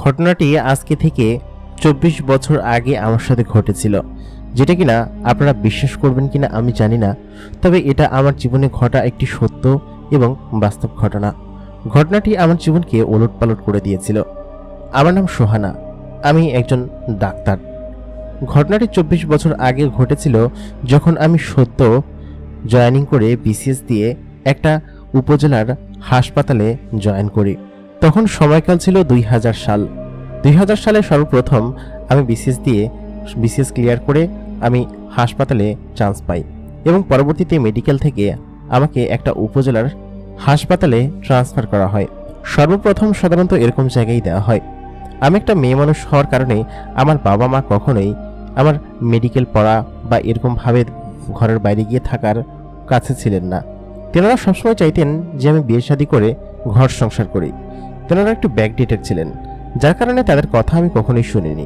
ঘটনাটি আজকে থেকে ২৪ বছর আগে আমার সাথে ঘটেছিল, যেটা কিনা আপনারা বিশ্বাস করবেন কিনা আমি জানি না। তবে এটা আমার জীবনে ঘটা একটি সত্য এবং বাস্তব ঘটনা। ঘটনাটি আমার জীবনকে ওলটপালট করে দিয়েছিল। আমার নাম সোহানা, আমি একজন ডাক্তার। ঘটনাটি ২৪ বছর আগে ঘটেছিল, যখন আমি সদ্য জয়েনিং করে বিসিএস দিয়ে একটা উপজেলার হাসপাতালে জয়েন করি। তখন সময়কাল ছিল ২০০০ সাল। ২০০০ সালে সর্বপ্রথম আমি বিসিএস ক্লিয়ার করে আমি হাসপাতালে চান্স পাই এবং পরবর্তীতে মেডিকেল থেকে আমাকে একটা উপজেলার হাসপাতালে ট্রান্সফার করা হয়। সর্বপ্রথম সাধারণত এরকম জায়গায় দেওয়া হয়। আমি একটা মেয়ে মানুষ হওয়ার কারণে আমার বাবা মা কখনোই আমার মেডিকেল পড়া বা এরকমভাবে ঘরের বাইরে গিয়ে থাকার কাছে ছিলেন না। তেনারা সবসময় চাইতেন যে আমি বিয়ে শাদী করে ঘর সংসার করি। তেনারা একটু ব্যাকডেটেড ছিলেন, যার কারণে তাদের কথা আমি কখনোই শুনিনি।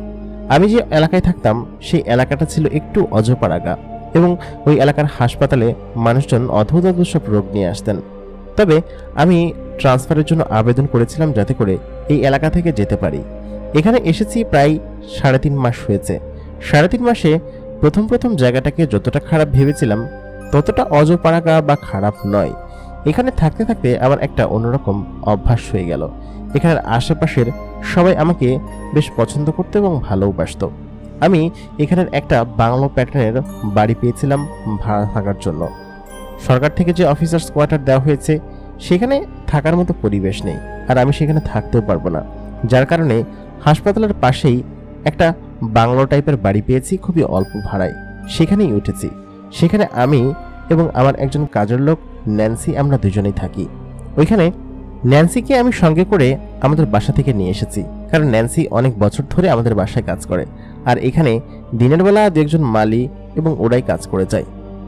আমি যে এলাকায় থাকতাম সেই এলাকাটা ছিল একটু অজপাড়াগা এবং ওই এলাকার হাসপাতালে মানুষজন অদ্ভুত অদ্ভুত সব রোগ নিয়ে আসতেন। তবে আমি ট্রান্সফারের জন্য আবেদন করেছিলাম যাতে করে এই এলাকা থেকে যেতে পারি। এখানে এসেছি প্রায় ৩.৫ মাস হয়েছে। ৩.৫ মাসে প্রথম জায়গাটাকে যতটা খারাপ ভেবেছিলাম ততটা অজপাড়াগা বা খারাপ নয়। এখানে থাকতে থাকতে আমার একটা অন্যরকম অভ্যাস হয়ে গেল। এখানের আশেপাশের সবাই আমাকে বেশ পছন্দ করতো এবং ভালোবাসতো। আমি এখানের একটা বাংলো প্যাটার্নের বাড়ি পেয়েছিলাম ভাড়া থাকার জন্য। সরকার থেকে যে অফিসার্স কোয়ার্টার দেওয়া হয়েছে সেখানে থাকার মতো পরিবেশ নেই, আর আমি সেখানে থাকতেও পারবো না। যার কারণে হাসপাতালের পাশেই একটা বাংলো টাইপের বাড়ি পেয়েছি খুবই অল্প ভাড়ায়, সেখানেই উঠেছি। সেখানে আমি এবং আমার একজন কাজের লোক ন্যান্সি, আমরা দুজনেই থাকি। ওইখানে ন্যান্সিকে আমি সঙ্গে করে আমাদের বাসা থেকে নিয়ে এসেছি, কারণ ন্যান্সি অনেক বছর ধরে আমাদের বাসায় কাজ করে, আর এখানে দিনের বেলা দু একজন মালি এবং ওরাই কাজ করে যায়।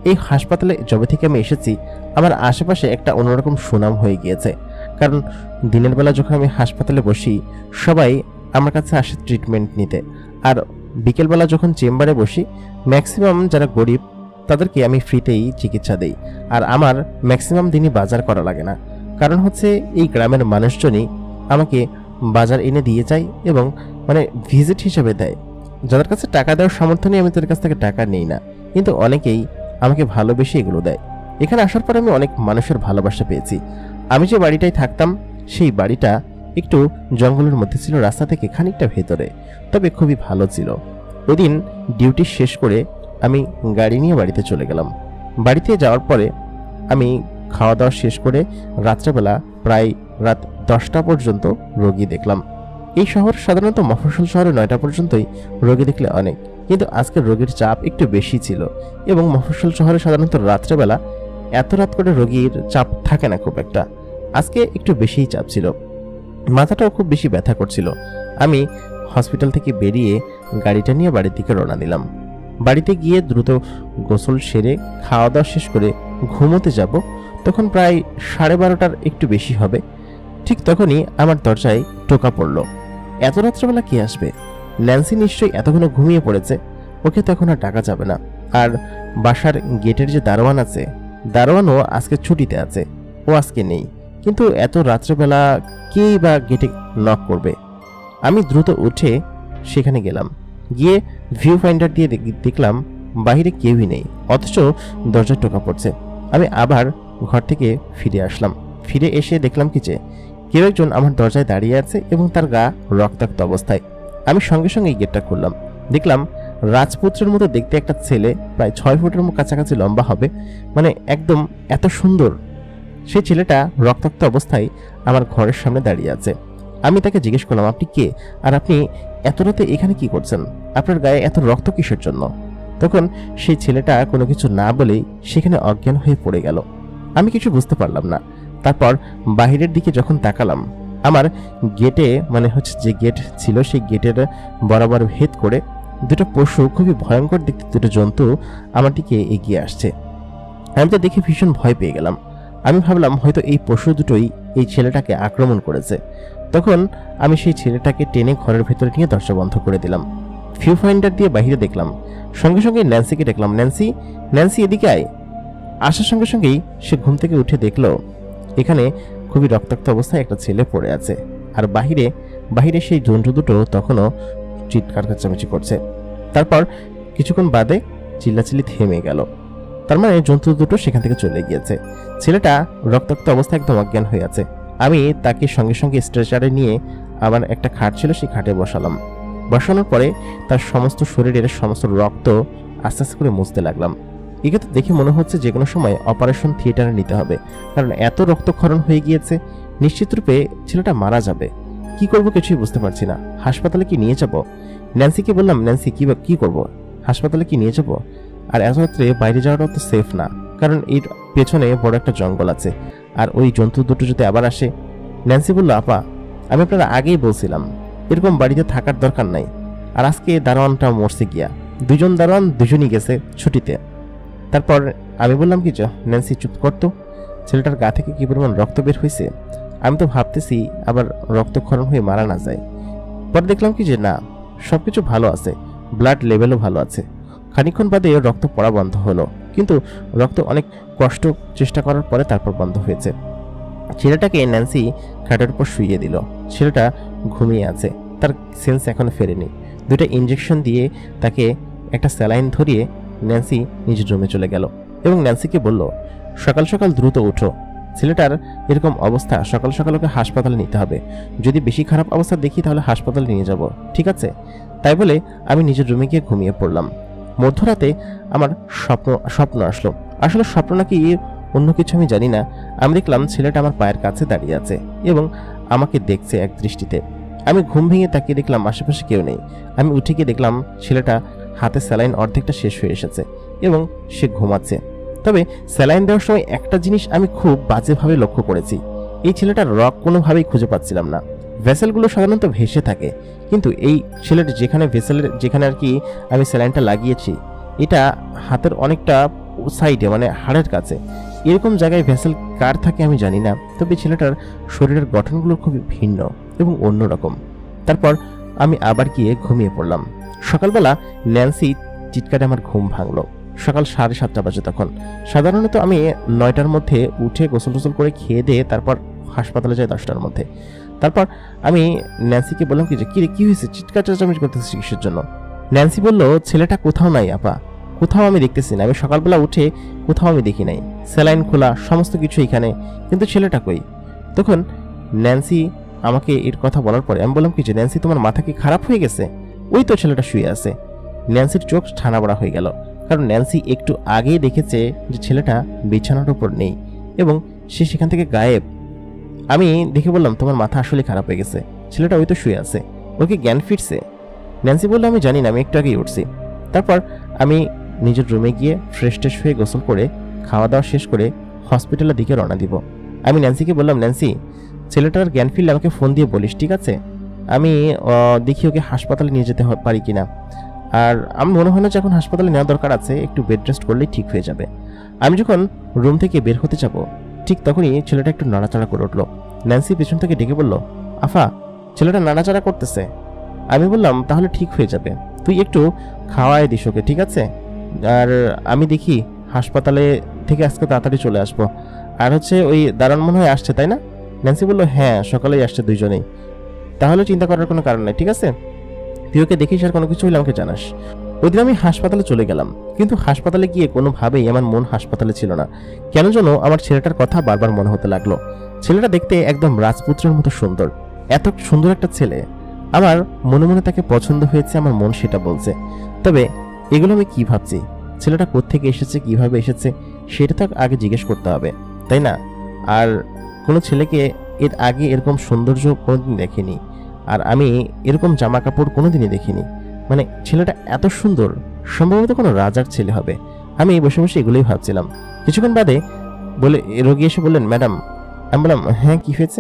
এই হাসপাতালে যবে থেকে আমি এসেছি আমার আশেপাশে একটা অন্যরকম সুনাম হয়ে গিয়েছে, কারণ দিনের বেলা যখন আমি হাসপাতালে বসি সবাই আমার কাছে আসে ট্রিটমেন্ট নিতে, আর বিকেলবেলা যখন চেম্বারে বসি ম্যাক্সিমাম যারা গরিব তাদেরকে আমি ফ্রিতেই চিকিৎসা দেই। আর আমার ম্যাক্সিমাম দিনই বাজার করা লাগে না, কারণ হচ্ছে এই গ্রামের মানুষজনই আমাকে বাজার এনে দিয়ে যায় এবং ভিজিট হিসেবে দেয়। যাদের কাছে টাকা দেওয়ার সামর্থ্য নেই আমি তাদের কাছ থেকে টাকা নেই না, কিন্তু অনেকেই আমাকে ভালোবেসে এগুলো দেয়। এখানে আসার পর আমি অনেক মানুষের ভালোবাসা পেয়েছি। আমি যে বাড়িটায় থাকতাম সেই বাড়িটা একটু জঙ্গলের মধ্যে ছিল, রাস্তা থেকে খানিকটা ভেতরে, তবে খুবই ভালো ছিল। ওদিন ডিউটি শেষ করে আমি গাড়ি নিয়ে বাড়িতে চলে গেলাম। বাড়িতে যাওয়ার পরে আমি খাওয়া দাওয়া শেষ করে রাত্রেবেলা প্রায় রাত 10টা পর্যন্ত রোগী দেখলাম। এই শহর সাধারণত মফস্বল শহরে 9টা পর্যন্তই রোগী দেখলে অনেক, কিন্তু আজকের রোগীর চাপ একটু বেশি ছিল এবং মফস্বল শহরে সাধারণত রাত্রেবেলা এত রাত করে রোগীর চাপ থাকে না খুব একটা। আজকে একটু বেশিই চাপ ছিল, মাথাটাও খুব বেশি ব্যথা করছিল। আমি হসপিটাল থেকে বেরিয়ে গাড়িটা নিয়ে বাড়ির দিকে রওনা দিলাম। বাড়িতে গিয়ে দ্রুত গোসল সেরে খাওয়া দাওয়া শেষ করে ঘুমোতে যাব, তখন প্রায় 12:30টার একটু বেশি হবে। ঠিক তখনই আমার দরজায় টোকা পড়ল। এত রাত্রেবেলা কে আসবে? ন্যান্সি নিশ্চয়ই এতক্ষণে ঘুমিয়ে পড়েছে, ওকে তখন আর ডাকা যাবে না। আর বাসার গেটের যে দারোয়ান আছে, দারোয়ানও আজকে ছুটিতে আছে, ও আজকে নেই। কিন্তু এত রাত্রেবেলা কেই বা গেটে নক করবে? আমি দ্রুত উঠে সেখানে গেলাম। গিয়ে ভিউ ফাইন্ডার দিয়ে দেখলাম বাইরে কেউই নেই, অথচ দরজায় টোকা পড়ছে। আমি আবার ঘর থেকে ফিরে আসলাম। ফিরে এসে দেখলাম কি যে কেউ একজন আমার দরজায় দাঁড়িয়ে আছে এবং তার গা রক্তাক্ত অবস্থায়। আমি সঙ্গে সঙ্গে গেটটা খুললাম। দেখলাম রাজপুত্রের মতো দেখতে একটা ছেলে, প্রায় 6 ফুটের কাছাকাছি লম্বা হবে, একদম এত সুন্দর। সেই ছেলেটা রক্তাক্ত অবস্থায় আমার ঘরের সামনে দাঁড়িয়ে আছে। আমি তাকে জিজ্ঞেস করলাম, আপনি কে, আর আপনি এত রাতে এখানে কি করছেন? আপনার গায়ে এত রক্ত কিসের জন্য? তখন সেই ছেলেটা কোনো কিছু না বলেই সেখানে অজ্ঞান হয়ে পড়ে গেল। আমি কিছু বুঝতে পারলাম না। তারপর বাহিরের দিকে যখন তাকালাম, আমার গেটে যে গেট ছিল সেই গেটের বরাবর ভেদ করে দুটো পশু, খুবই ভয়ঙ্কর দেখতে দুটো জন্তু আমার দিকে এগিয়ে আসছে। আমি তো দেখে ভীষণ ভয় পেয়ে গেলাম। আমি ভাবলাম হয়তো এই পশু দুটোই এই ছেলেটাকে আক্রমণ করেছে। তখন আমি সেই ছেলেটাকে টেনে ঘরের ভেতরে নিয়ে দরজা বন্ধ করে দিলাম। ভিউ ফাইন্ডার দিয়ে বাইরে দেখলাম, সঙ্গে সঙ্গে ন্যান্সিকে দেখলাম, ন্যান্সি ন্যান্সি এদিকে আয়। আসার সঙ্গে সঙ্গেই সে ঘুম থেকে উঠে দেখলো এখানে খুবই রক্তাক্ত অবস্থায় একটা ছেলে পড়ে আছে, আর বাহিরে বাহিরে সেই জন্তু দুটো তখনও চিৎকার চেঁচামেচি করছে। তারপর কিছুক্ষণ বাদে চিল্লাচিল্লি থেমে গেল। তার মানে জন্তু দুটো সেখান থেকে চলে গিয়েছে। ছেলেটা রক্তাক্ত অবস্থায় একদম অজ্ঞান হয়ে আছে। আমি তাকে সঙ্গে সঙ্গে স্ট্রেচারে নিয়ে আমার একটা খাট ছিল, সেই খাটে বসালাম। বসানোর পরে তার সমস্ত শরীরের সমস্ত রক্ত আস্তে আস্তে করে মুছতে লাগলাম। একে তো দেখে মনে হচ্ছে যে কোনো সময় অপারেশন থিয়েটারে নিতে হবে, কারণ এত রক্তক্ষরণ হয়ে গিয়েছে। নিশ্চিত রূপে ছেলেটা মারা যাবে। কি করব কিছুই বুঝতে পারছি না। হাসপাতালে কি নিয়ে যাব? ন্যান্সিকে বললাম, ন্যান্সি কি করব, হাসপাতালে কি নিয়ে যাব? আর এত রাত্রে বাইরে যাওয়াটা তো সেফ না, কারণ এর পেছনে বড় একটা জঙ্গল আছে, আর ওই জন্তু দুটো যদি আবার আসে। ন্যান্সি বলল, আপা আমি আপনারা আগেই বলছিলাম এরকম বাড়িতে থাকার দরকার নাই। আর আজকে দারোয়ানটা মরছে গিয়া, দুজন দারোয়ান দুজনই গেছে ছুটিতে। তারপর আমি বললাম, কি ন্যান্সি চুপ করতো, ছেলেটার গা থেকে কি পরিমাণ রক্ত বের হয়েছে। আমি তো ভাবতেছি আবার রক্তক্ষরণ হয়ে মারা না যায়। পরে দেখলাম কি যে না, সবকিছু ভালো আছে, ব্লাড লেভেলও ভালো আছে। খানিকক্ষণ বাদে রক্ত পড়া বন্ধ হলো, কিন্তু রক্ত অনেক কষ্ট চেষ্টা করার পরে তারপর বন্ধ হয়েছে। ছেলেটাকে ন্যান্সি খাটের উপর শুইয়ে দিল। ছেলেটা ঘুমিয়ে আছে, তার সেন্স এখনো ফেরেনি। দুটো ইঞ্জেকশন দিয়ে তাকে একটা স্যালাইন ধরিয়ে ন্যান্সি নিজের রুমে চলে গেল এবং ন্যান্সিকে বলল, সকাল সকাল দ্রুত উঠো, ছেলেটার এরকম অবস্থা, সকাল সকাল ওকে হাসপাতালে নিতে হবে। যদি বেশি খারাপ অবস্থা দেখি তাহলে হাসপাতালে নিয়ে যাব, ঠিক আছে? তাই বলে আমি নিজের রুমে গিয়ে ঘুমিয়ে পড়লাম। মধ্যরাতে আমার স্বপ্ন আসলো। আসলে স্বপ্ন নাকি অন্য কিছু আমি জানি না। আমি দেখলাম ছেলেটা আমার পায়ের কাছে দাঁড়িয়ে আছে এবং আমাকে দেখছে এক দৃষ্টিতে। আমি ঘুম ভেঙে তাকিয়ে দেখলাম আশেপাশে কেউ নেই। আমি উঠে গিয়ে দেখলাম ছেলেটা হাতে স্যালাইন অর্ধেকটা শেষ হয়ে এসেছে এবং সে ঘুমাচ্ছে। তবে স্যালাইন দেওয়ার সময় একটা জিনিস আমি খুব বাজেভাবে লক্ষ্য করেছি, এই ছেলেটার রক কোনোভাবেই খুঁজে পাচ্ছিলাম না। ভেসেলগুলো সাধারণত ভেসে থাকে, কিন্তু এই ছেলেটা যেখানে আর কি আমি স্যালাইনটা লাগিয়েছি, এটা হাতের অনেকটা সাইডে, মানে হাড়ের কাছে। এরকম জায়গায় ভেসেল কার থাকে আমি জানি না, তবে ছেলেটার শরীরের গঠনগুলো খুবই ভিন্ন এবং অন্যরকম। তারপর আমি আবার গিয়ে ঘুমিয়ে পড়লাম। সকালবেলা ন্যান্সি চিৎকারে আমার ঘুম ভাঙলো। সকাল 7:30 বাজে তখন। সাধারণত আমি 9টার মধ্যে উঠে গোসল টোসল করে খেয়ে দিয়ে তারপর হাসপাতালে যাই 10টার মধ্যে। তারপর আমি ন্যান্সিকে বললাম, কি হয়েছে, চিৎকার চেঁচামেচি করতেছি কিসের জন্য? ন্যান্সি বলল, ছেলেটা কোথাও নাই আপা, কোথাও আমি দেখতেছি না। আমি সকালবেলা উঠে কোথাও আমি দেখি নাই, স্যালাইন খোলা, সমস্ত কিছু এখানে, কিন্তু ছেলেটা কই? তখন ন্যান্সি আমাকে এর কথা বলার পরে আমি বললাম, ন্যান্সি তোমার মাথা কি খারাপ হয়ে গেছে? ওই তো ছেলেটা শুয়ে আছে। ন্যান্সির চোখ ঠানা বড়া হয়ে গেল, কারণ ন্যান্সি একটু আগেই দেখেছে যে ছেলেটা বিছানার উপর নেই এবং সে সেখান থেকে গায়েব। আমি দেখে বললাম, তোমার মাথা আসলে খারাপ হয়ে গেছে, ছেলেটা ওই তো শুয়ে আছে, ওকে জ্ঞান ফিরছে। ন্যান্সি বললো, আমি জানি না, আমি একটু আগেই উঠছি। তারপর আমি নিজের রুমে গিয়ে ফ্রেশ ট্রেশ হয়ে গোসল করে খাওয়া দাওয়া শেষ করে হসপিটালের দিকে রওনা দিব। আমি ন্যান্সিকে বললাম, ন্যান্সি ছেলেটার জ্ঞান ফিরলে আমাকে ফোন দিয়ে বলিস, ঠিক আছে? আমি দেখি ওকে হাসপাতালে নিয়ে যেতে পারি কিনা। আর আমি মনে হয় না যে এখন হাসপাতালে নেওয়া দরকার আছে, একটু বেড রেস্ট করলেই ঠিক হয়ে যাবে। আমি যখন রুম থেকে বের হতে যাব, ঠিক তখনই ছেলেটা একটু নাড়াচাড়া করে উঠলো। ন্যান্সি পেছন থেকে ডেকে বলল, আফা ছেলেটা নাড়াচাড়া করতেছে। আমি বললাম, তাহলে ঠিক হয়ে যাবে, তুই একটু খাওয়াই দিস ওকে, ঠিক আছে? আর আমি দেখি হাসপাতালে থেকে আজকে তাড়াতাড়ি চলে আসবো। আর ওই দারোয়ান মনে হয় আসছে, তাই না? ন্যান্সি বলল, হ্যাঁ সকালেই আসছে দুইজনেই। তাহলে চিন্তা করার কোনো কারণ নেই, ঠিক আছে? তুই ওকে দেখিস, আর কোনো কিছু হলে আমাকে জানাস। ওই দিন আমি হাসপাতালে চলে গেলাম, কিন্তু হাসপাতালে গিয়ে কোনোভাবেই আমার মন হাসপাতালে ছিল না। কেন যেন আমার ছেলেটার কথা বারবার মনে হতে লাগলো। ছেলেটা দেখতে একদম রাজপুত্রের মতো সুন্দর। এত সুন্দর একটা ছেলে, আমার মনে মনে তাকে পছন্দ হয়েছে, আমার মন সেটা বলছে। তবে এগুলো আমি কি ভাবছি, ছেলেটা কোত্থেকে এসেছে, কিভাবে এসেছে, সেটা তো আগে জিজ্ঞেস করতে হবে, তাই না? আর কোনো ছেলেকে এর আগে এরকম সৌন্দর্য কোনোদিন দেখিনি, আর আমি এরকম জামা কাপড় কোনোদিনই দেখিনি। মানে ছেলেটা এত সুন্দর, সম্ভবত কোনো রাজার ছেলে হবে। আমি বসে বসে এগুলোই ভাবছিলাম। কিছুক্ষণ বাদে রোগী এসে বললেন, ম্যাডাম। আমি বললাম, হ্যাঁ কি হয়েছে?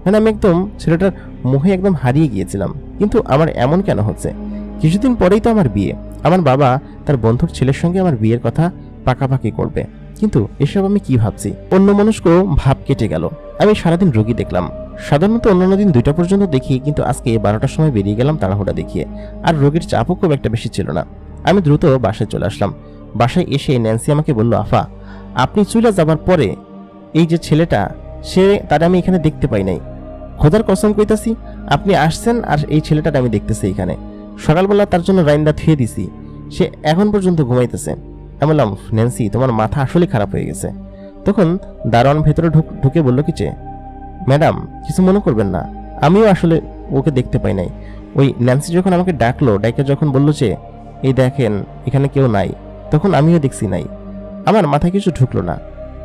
মানে আমি একদম ছেলেটার মোহে একদম হারিয়ে গিয়েছিলাম, কিন্তু আমার এমন কেন হচ্ছে? কিছুদিন পরেই তো আমার বিয়ে, আমার বাবা তার বন্ধুর ছেলের সঙ্গে আমার বিয়ের কথা পাকাপাকি করবে, কিন্তু এসব আমি কি ভাবছি? অন্যমনস্ক ভাব কেটে গেল। আমি সারাদিন রোগী দেখলাম। সাধারণত অন্যান্য দিন 2টা পর্যন্ত দেখি, কিন্তু আজকে 12টার সময় বেরিয়ে গেলাম তাড়াহুড়া দেখিয়ে। আর রোগীর চাপও খুব একটা বেশি ছিল না। আমি দ্রুত বাসায় চলে আসলাম। বাসায় এসে ন্যান্সি আমাকে বলল, আফা আপনি চলে যাবার পরে এই যে ছেলেটা, তারা আমি এখানে দেখতে পাই নাই, খোদার কসম কইতাছি, আপনি আসছেন আর এই ছেলেটাকে আমি দেখতেছি এখানে। সকালবেলা তার জন্য রাইন্দা থুয়ে দিছি, সে এখন পর্যন্ত ঘুমাইতেছে। আমি বললাম, ন্যান্সি তোমার মাথা আসলে খারাপ হয়ে গেছে। তখন দারোয়ান ভেতরে ঢুকে বলল কি যে, ম্যাডাম কিছু মনে করবেন না, আমিও আসলে ওকে দেখতে পাই নাই। ওই ন্যান্সি যখন আমাকে ডাকলো, ডাইকে যখন বললো যে এই দেখেন এখানে কেউ নাই, তখন আমিও দেখছি নাই। আমার মাথায় কিছু ঢুকলো না।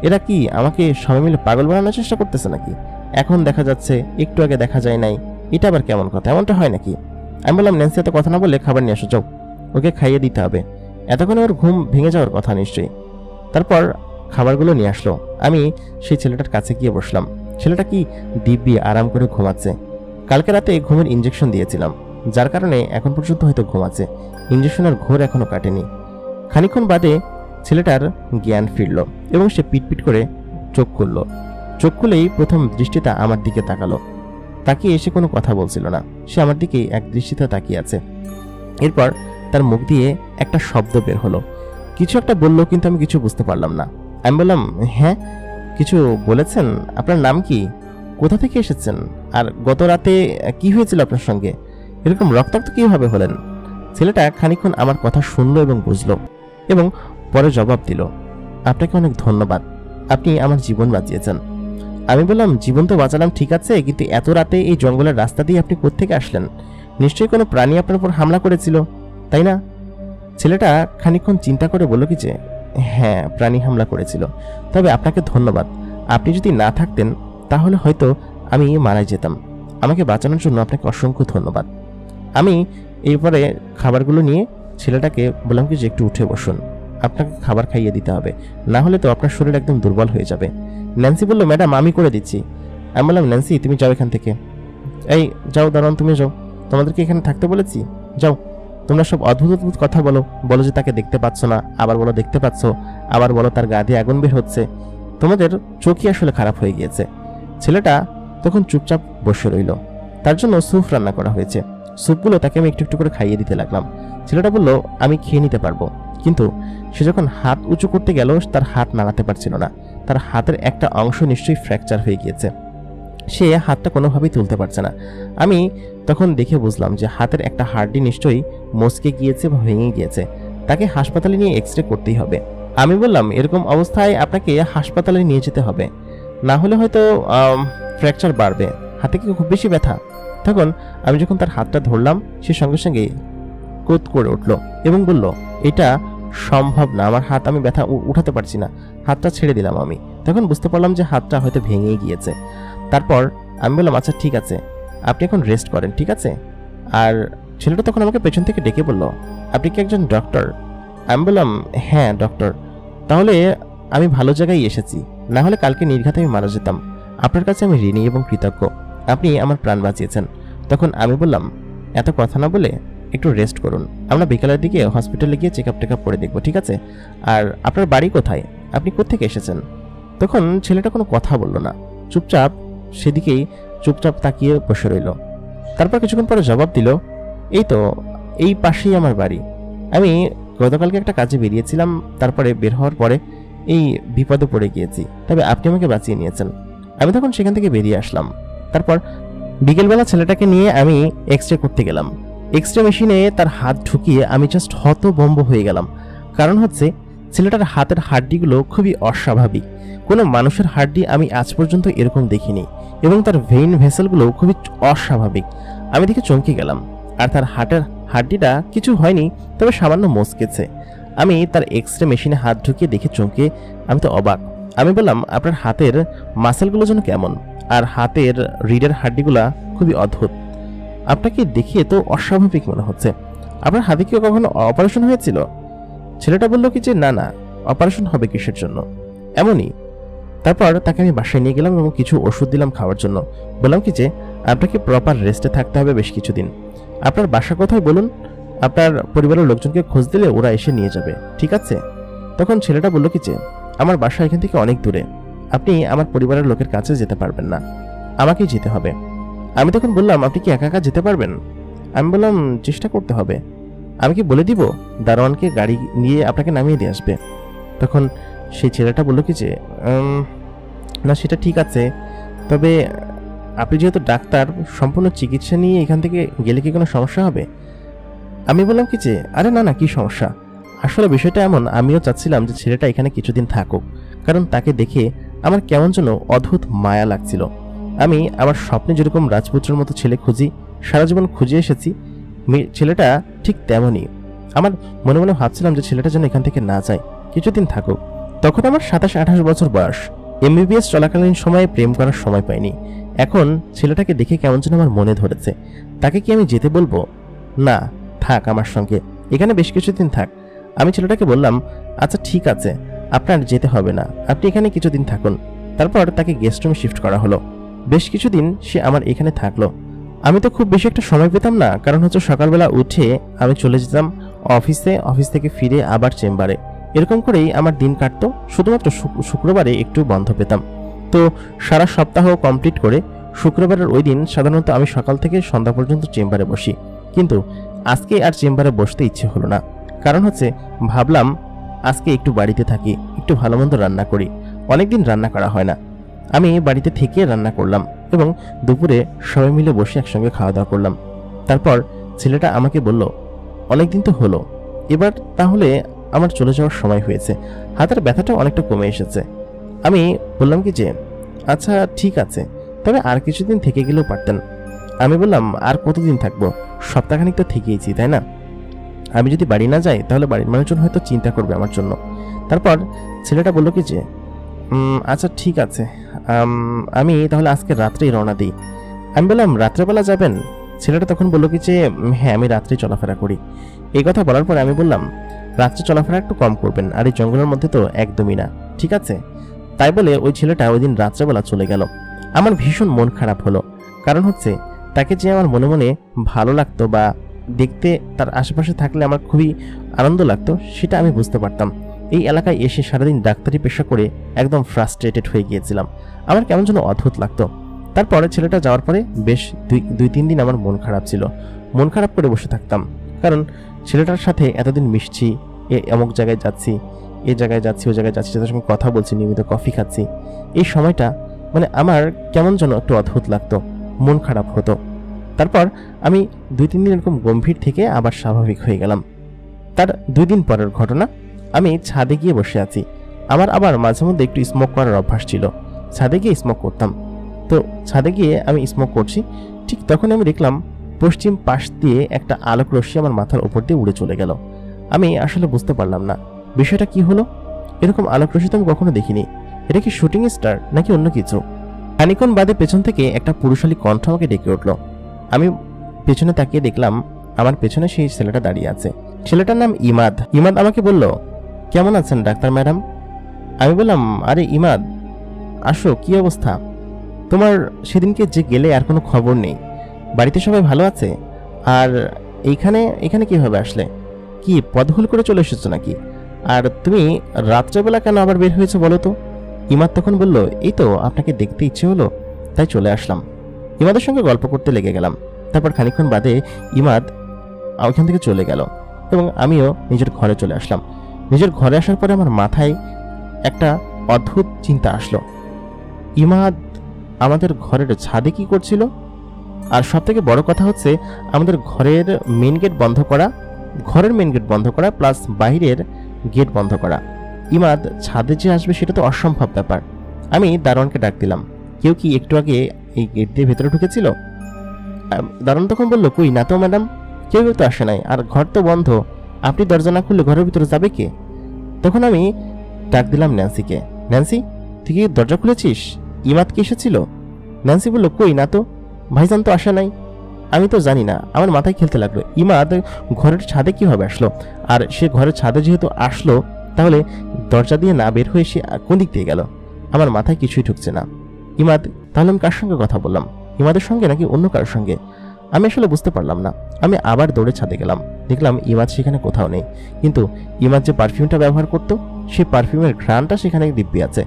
এরা কি আমাকে সবাই মিলে পাগল বানানোর চেষ্টা করতেছে নাকি? এখন দেখা যাচ্ছে, একটু আগে দেখা যায় নাই, এটা আবার কেমন কথা? এমনটা হয় নাকি? আমি বললাম, ন্যান্সি এত কথা না বলে খাবার নিয়ে আসো, যাও, ওকে খাইয়ে দিতে হবে। এতক্ষণে ওর ঘুম ভেঙে যাওয়ার কথা নিশ্চয়ই। তারপর খাবারগুলো নিয়ে আসলো। আমি সেই ছেলেটার কাছে গিয়ে বসলাম। ছেলেটা কি দিব্যি আরাম করে ঘুমাচ্ছে। কালকে রাতে ঘুমের ইঞ্জেকশন দিয়েছিলাম, যার কারণে এখন পর্যন্ত হয়তো ঘুমাচ্ছে। ইঞ্জেকশনের ঘোর এখনো কাটেনি। খানিকক্ষণ বাদে ছেলেটার জ্ঞান ফিরল এবং সে পিটপিট করে চোখ খুলল। চোখ খুলেই প্রথম দৃষ্টিটা আমার দিকে তাকালো। তাকিয়ে এসে কোনো কথা বলছিল না, সে আমার দিকেই এক দৃষ্টিতে তাকিয়ে আছে। এরপর তার মুখ দিয়ে একটা শব্দ বের হলো, কিছু একটা বললো, কিন্তু আমি কিছু বুঝতে পারলাম না। আমি বললাম, হ্যাঁ কিছু বলেছেন? আপনার নাম কি? কোথা থেকে এসেছেন? আর গত রাতে কি হয়েছিল আপনার সঙ্গে? এরকম রক্তাক্ত কিভাবে হলেন? ছেলেটা খানিকক্ষণ আমার কথা শুনলো এবং বুঝলো এবং পরে জবাব দিল, আপনাকে অনেক ধন্যবাদ, আপনি আমার জীবন বাঁচিয়েছেন। আমি বললাম, জীবন তো বাঁচালাম ঠিক আছে, কিন্তু এত রাতে এই জঙ্গলের রাস্তা দিয়ে আপনি কোত্থেকে আসলেন? নিশ্চয়ই কোনো প্রাণী আপনার উপর হামলা করেছিল, তাই না? ছেলেটা খানিকক্ষণ চিন্তা করে বলল কি যে, হ্যাঁ প্রাণী হামলা করেছিল, তবে আপনাকে ধন্যবাদ। আপনি যদি না থাকতেন তাহলে হয়তো আমি মারা যেতাম। আমাকে বাঁচানোর জন্য আপনাকে অসংখ্য ধন্যবাদ। আমি এরপরে খাবারগুলো নিয়ে ছেলেটাকে বললাম কি যে, একটু উঠে বসুন, আপনাকে খাবার খাইয়ে দিতে হবে, না হলে তো আপনার শরীর একদম দুর্বল হয়ে যাবে। ন্যান্সি বলল, ম্যাডাম আমি করে দিচ্ছি। আমি বললাম, ন্যান্সি তুমি যাও এখান থেকে। এই যাও দারোয়ান, তুমি যাও, তোমাদেরকে এখানে থাকতে বলেছি, যাও। তোমরা সব অদ্ভুত অদ্ভুত কথা বলো, বলো যে তাকে দেখতে পাচ্ছ না, আবার বলো দেখতে পাচ্ছ, আবার বলো তার গা দিয়ে আগুন বের হচ্ছে। তোমাদের চোখই আসলে খারাপ হয়ে গিয়েছে। ছেলেটা তখন চুপচাপ বসে রইল। তার জন্য স্যুপ রান্না করা হয়েছে। স্যুপগুলো তাকে আমি একটু একটু করে খাইয়ে দিতে লাগলাম। ছেলেটা বলল, আমি খেয়ে নিতে পারবো, কিন্তু সে যখন হাত উঁচু করতে গেল তার হাত নাড়াতে পারছিল না। তার হাতের একটা অংশ নিশ্চয়ই ফ্র্যাকচার হয়ে গিয়েছে, সে হাতটা কোনোভাবেই তুলতে পারছে না। আমি তখন দেখে বুঝলাম যে হাতের একটা হাড়টি নিশ্চয়ই মচকে গিয়েছে বা ভেঙে গিয়েছে, তাকে হাসপাতালে নিয়ে এক্স রে করতেই হবে। আমি বললাম, এরকম অবস্থায় আপনাকে হাসপাতালে নিয়ে যেতে হবে, না হলে হয়তো ফ্র্যাকচার বাড়বে। হাতে কি খুব বেশি ব্যথা? তখন আমি যখন তার হাতটা ধরলাম, সে সঙ্গে সঙ্গে কোত করে উঠল এবং বলল, এটা সম্ভব না, আমার হাত, আমি ব্যথা উঠাতে পারছি না। হাতটা ছেড়ে দিলাম আমি। তখন বুঝতে পারলাম যে হাতটা হয়তো ভেঙে গিয়েছে। তারপর আমি বললাম, আচ্ছা ঠিক আছে, আপনি এখন রেস্ট করেন, ঠিক আছে? আর ছেলেটা তখন আমাকে পেছন থেকে ডেকে বলল, আপনি কি একজন ডক্টর? আমি বললাম, হ্যাঁ ডক্টর। তাহলে আমি ভালো জায়গায় এসেছি, না হলে কালকে নির্ঘাতে আমি মারা যেতাম। আপনার কাছে আমি ঋণী এবং কৃতজ্ঞ, আপনি আমার প্রাণ বাঁচিয়েছেন। তখন আমি বললাম, এত কথা না বলে একটু রেস্ট করুন, আমরা বিকালের দিকে হসপিটালে গিয়ে চেক আপ করে দেখবো, ঠিক আছে? আর আপনার বাড়ি কোথায়? আপনি কোত্থেকে এসেছেন? তখন ছেলেটা কোনো কথা বলল না, চুপচাপ সেদিকেই চুপচাপ তাকিয়ে বসে রইল। তারপর কিছুক্ষণ পরে জবাব দিল, এই তো এই পাশেই আমার বাড়ি। আমি গতকালকে একটা কাজে বেরিয়েছিলাম, তারপরে বের হওয়ার পরে এই বিপদে পড়ে গিয়েছি, তবে আপনি আমাকে বাঁচিয়ে নিয়েছেন। আমি তখন সেখান থেকে বেরিয়ে আসলাম। তারপর বিকেলবেলা ছেলেটাকে নিয়ে আমি এক্স রে করতে গেলাম। এক্স রে মেশিনে তার হাত ঢুকিয়ে আমি জাস্ট হতভম্ব হয়ে গেলাম। কারণ হচ্ছে ছেলেটার হাতের হাড্ডিগুলো খুবই অস্বাভাবিক, কোনো মানুষের হাড্ডি আমি আজ পর্যন্ত এরকম দেখিনি, এবং তার ভেইন ভেসেলগুলো খুবই অস্বাভাবিক। আমি দেখে চমকে গেলাম। আর তার হাতের হাড্ডিটা কিছু হয়নি, তবে সামান্য মচকেছে। আমি তার এক্স রে মেশিনে হাত ঢুকিয়ে দেখে চমকে আমি তো অবাক। আমি বললাম, আপনার হাতের মাসেলগুলো যেন কেমন, আর হাতের রিডের হাড্ডিগুলা খুবই অদ্ভুত, আপনাকে দেখিয়ে তো অস্বাভাবিক মনে হচ্ছে। আপনার হাতে কি কখনো অপারেশন হয়েছিল? ছেলেটা বলল কি যে, না না, অপারেশন হবে কিসের জন্য, এমনই। তারপর তাকে আমি বাসায় নিয়ে গেলাম এবং কিছু ওষুধ দিলাম খাওয়ার জন্য। বললাম কি যে, আপনাকে প্রপার রেস্টে থাকতে হবে বেশ কিছুদিন। আপনার বাসা কোথায় বলুন, আপনার পরিবারের লোকজনকে খোঁজ দিলে ওরা এসে নিয়ে যাবে, ঠিক আছে? তখন ছেলেটা বলল কি যে, আমার বাসা এখান থেকে অনেক দূরে, আপনি আমার পরিবারের লোকের কাছে যেতে পারবেন না, আমাকেই যেতে হবে। আমি তখন বললাম, আপনি কি একা একা যেতে পারবেন? আমি বললাম, চেষ্টা করতে হবে। আমি কি বলে দিব দারোয়ানকে গাড়ি নিয়ে আপনাকে নামিয়ে দিয়ে আসবে? তখন সেই ছেলেটা বলল কি যে, না সেটা ঠিক আছে, তবে আপনি যেহেতু ডাক্তার, সম্পূর্ণ চিকিৎসা নিয়ে এখান থেকে গেলে কি কোনো সমস্যা হবে? আমি বললাম কি যে, আরে না না, কি সমস্যা? আসলে বিষয়টা এমন, আমিও চাচ্ছিলাম যে ছেলেটা এখানে কিছুদিন থাকুক, কারণ তাকে দেখে আমার কেমন যেন অদ্ভুত মায়া লাগছিল। আমি আমার স্বপ্নে যেরকম রাজপুত্রের মতো ছেলে খুঁজি, সারা জীবন খুঁজে এসেছি, ছেলেটা ঠিক তেমনই। আমার মনে মনে ভাবছিলাম যে ছেলেটা যেন এখান থেকে না যায়, কিছুদিন থাকুক। তখন আমার 27-28 বছর বয়স। MBBS চলাকালীন সময়ে প্রেম করার সময় পাইনি। এখন ছেলেটাকে দেখে কেমন যেন আমার মনে ধরেছে। তাকে কি আমি যেতে বলবো? না, থাক আমার সঙ্গে, এখানে বেশ কিছুদিন থাক। আমি ছেলেটাকে বললাম, আচ্ছা ঠিক আছে, আপনার যেতে হবে না, আপনি এখানে কিছুদিন থাকুন। তারপর তাকে গেস্ট রুমে শিফট করা হলো। বেশ কিছুদিন সে আমার এখানে থাকলো। আমি তো খুব বেশি একটা সময় পেতাম না, কারণ হচ্ছে সকালবেলা উঠে আমি চলে যেতাম অফিসে, অফিস থেকে ফিরে আবার চেম্বারে, এরকম করেই আমার দিন কাটতো। শুধুমাত্র শুক্রবারে একটু বন্ধ পেতাম। তো সারা সপ্তাহ কমপ্লিট করে শুক্রবারের ওই দিন সাধারণত আমি সকাল থেকে সন্ধ্যা পর্যন্ত চেম্বারে বসি। কিন্তু আজকে আর চেম্বারে বসতে ইচ্ছে হলো না, কারণ হচ্ছে ভাবলাম আজকে একটু বাড়িতে থাকি, একটু ভালো মন্দ রান্না করি। অনেকদিন রান্না করা হয় না। আমি বাড়িতে থেকে রান্না করলাম এবং দুপুরে সবাই মিলে বসে একসঙ্গে খাওয়া দাওয়া করলাম। তারপর ছেলেটা আমাকে বলল, অনেকদিন তো হলো, এবার তাহলে আমার চলে যাওয়ার সময় হয়েছে, হাতের ব্যথাটা অনেকটা কমে এসেছে। আমি বললাম কি যে, আচ্ছা ঠিক আছে, তবে আর কিছুদিন থেকে গেলেও পারতেন। আমি বললাম, আর কতদিন থাকবো? সপ্তাহখানিক তো থেকেইছি, তাই না? আমি যদি বাড়ি না যাই তাহলে বাড়ির মানুষজন হয়তো চিন্তা করবে আমার জন্য। তারপর ছেলেটা বলল কি যে, আচ্ছা ঠিক আছে, আমি তাহলে আজকে রাত্রেই রওনা দিই। আমি বললাম, রাত্রেবেলা যাবেন? ছেলেটা তখন বলল কি যে, হ্যাঁ আমি রাত্রেই চলাফেরা করি। এই কথা বলার পরে আমি বললাম, রাত্রে চলাফেরা একটু কম করবেন, আর এই জঙ্গলের মধ্যে তো একদমই না, ঠিক আছে? তাই বলে ওই ছেলেটা ওই দিন রাত্রেবেলা চলে গেল। আমার ভীষণ মন খারাপ হলো, কারণ হচ্ছে তাকে যে আমার মনে মনে ভালো লাগতো বা দেখতে তার আশেপাশে থাকলে আমার খুবই আনন্দ লাগতো, সেটা আমি বুঝতে পারতাম। এই এলাকায় এসে সারাদিন ডাক্তারি পেশা করে একদম ফ্রাস্ট্রেটেড হয়ে গিয়েছিলাম। আমার কেমন যেন অদ্ভুত লাগতো। তারপরে ছেলেটা যাওয়ার পরে বেশ 2-3 দিন আমার মন খারাপ ছিল। মন খারাপ করে বসে থাকতাম, কারণ ছেলেটার সাথে এতদিন মিশছি, অমুক জায়গায় যাচ্ছি, এ জায়গায় যাচ্ছি, ও জায়গায় যাচ্ছি, তাদের সঙ্গে কথা বলছি, নিয়মিত কফি খাচ্ছি। এই সময়টা মানে আমার কেমন যেন একটু অদ্ভুত লাগতো, মন খারাপ হতো। তারপর আমি 2-3 দিন এরকম গম্ভীর থেকে আবার স্বাভাবিক হয়ে গেলাম। তার 2 দিন পরের ঘটনা, আমি ছাদে গিয়ে বসে আছি। আমার আবার মাঝে মধ্যে একটু স্মোক করার অভ্যাস ছিল, ছাদে গিয়ে স্মোক করতাম। তো ছাদে গিয়ে আমি স্মোক করছি, ঠিক তখন আমি দেখলাম পশ্চিম পাশ দিয়ে একটা আলোক রশ্মি আমার মাথার উপর দিয়ে উড়ে চলে গেল। আমি আসলে বুঝতে পারলাম না বিষয়টা কি হলো। এরকম আলোক রশ্মি তো আমি কখনো দেখিনি। এটা কি শুটিং স্টার নাকি অন্য কিছু? খানিকক্ষণ বাদে পেছন থেকে একটা পুরুষালী কণ্ঠ আমাকে ডেকে উঠল। আমি পেছনে তাকিয়ে দেখলাম আমার পেছনে সেই ছেলেটা দাঁড়িয়ে আছে। ছেলেটার নাম ইমাদ। ইমাদ আমাকে বলল, কেমন আছেন ডাক্তার ম্যাডাম? আমি বললাম, আরে ইমাদ, আসো, কি অবস্থা তোমার? সেদিনকে যে গেলে আর কোনো খবর নেই, বাড়িতে সবাই ভালো আছে? আর এখানে কিভাবে আসলে? কি পদভুল করে চলে এসেছো নাকি? আর তুমি রাত্রেবেলা কেন আবার বের হয়েছো বলো তো? ইমাদ তখন বলল, এই তো আপনাকে দেখতে ইচ্ছে হলো, তাই চলে আসলাম। ইমাদের সঙ্গে গল্প করতে লেগে গেলাম। তারপর খানিকক্ষণ বাদে ইমাদ ওইখান থেকে চলে গেল এবং আমিও নিজের ঘরে চলে আসলাম। নিজের ঘরে আসার পরে আমার মাথায় একটা অদ্ভুত চিন্তা আসলো, ইমাদ আমাদের ঘরের ছাদে কি করছিল? আর সব থেকে বড় কথা হচ্ছে, আমাদের ঘরের মেন গেট বন্ধ করা, ঘরের মেন গেট বন্ধ করা প্লাস বাইরের গেট বন্ধ করা। ইমাদ ছাদে যে আসবে সেটা তো অসম্ভব ব্যাপার। আমি দারোয়ানকে ডাক দিলাম, কেউ কি একটু আগে এই গেট দিয়ে ভেতরে ঢুকেছিল? দারোয়ান তখন বলল, কই না তো ম্যাডাম, কেউ তো আসে নাই, আর ঘর তো বন্ধ, আপনি দরজা না খুললে ঘরের ভিতরে যাবে কে? তখন আমি ডাক দিলাম ন্যান্সিকে, ন্যান্সি তুই কি দরজা খুলেছিস? ইমাদ কি এসেছিল? ন্যান্সি বলল, কই না তো, ভাইজান তো আসে নাই। আমি তো জানি না, আমার মাথায় খেলতে লাগলো, ইমাদ ঘরের ছাদে কিভাবে আসলো? আর সে ঘরের ছাদে যেহেতু আসলো, তাহলে দরজা দিয়ে না বের হয়ে সে কোন দিক দিয়ে গেল? আমার মাথায় কিছুই ঢুকছে না। ইমাদ, তাহলে আমি কার সঙ্গে কথা বললাম? ইমাদের সঙ্গে নাকি অন্য কারোর সঙ্গে? আমি আসলে বুঝতে পারলাম না। আমি আবার দৌড়ে ছাদে গেলাম, দেখলাম ইমাদ সেখানে কোথাও নেই। কিন্তু ইমাদ যে পারফিউমটা ব্যবহার করতো, সেই পারফিউমের ঘ্রাণটা সেখানে দিব্যি আছে।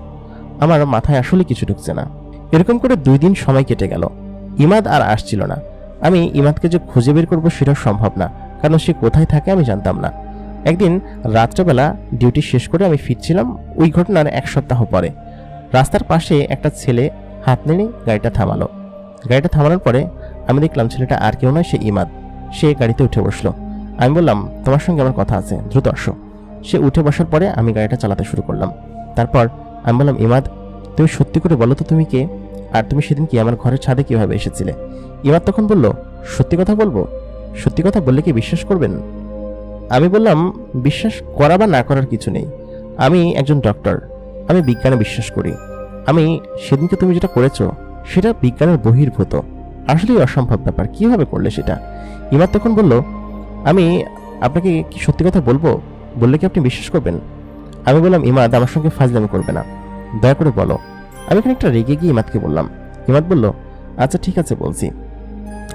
আমার মাথায় আসলে কিছু ঢুকছে না। এরকম করে 2 দিন সময় কেটে গেল। ইমাদ আর আসছিল না। আমি ইমাদকে যে খুঁজে বের করবো সেটা সম্ভব না, কারণ সে কোথায় থাকে আমি জানতাম না। একদিন রাত্রেবেলা ডিউটি শেষ করে আমি ফিরছিলাম ওই ঘটনার 1 সপ্তাহ পরে। রাস্তার পাশে একটা ছেলে হাত নেড়ে গাড়িটা থামালো। গাড়িটা থামানোর পরে আমি দেখলাম ছেলেটা আর কেউ নয়, সে ইমাদ। সে গাড়িতে উঠে বসলো। আমি বললাম, তোমার সঙ্গে আমার কথা আছে, দ্রুত আসো। সে উঠে বসার পরে আমি গাড়িটা চালাতে শুরু করলাম। তারপর আমি বললাম, ইমাদ, তুমি সত্যি করে বলো তো তুমি কে, আর তুমি সেদিন কি আমার ঘরের ছাদে কিভাবে এসেছিলে? ইমাদ তখন বলল, সত্যি কথা বলবো? সত্যি কথা বললে কি বিশ্বাস করবেন? আমি বললাম, বিশ্বাস করা বা না করার কিছু নেই, আমি একজন ডক্টর, আমি বিজ্ঞানে বিশ্বাস করি। আমি সেদিনকে তুমি যেটা করেছো সেটা বিজ্ঞানের বহির্ভূত, আসলেই অসম্ভব ব্যাপার, কিভাবে করলে সেটা? ইমাদ তখন বলল, আমি আপনাকে কি সত্যি কথা বলবো? বললে কি আপনি বিশ্বাস করবেন? আমি বললাম, ইমাদ, আমার সঙ্গে ফাজলামি করবে না, দয়া করে বলো। আমি এখানে একটা রেগে গিয়ে ইমাদকে বললাম। ইমাদ বলল, আচ্ছা ঠিক আছে, বলছি।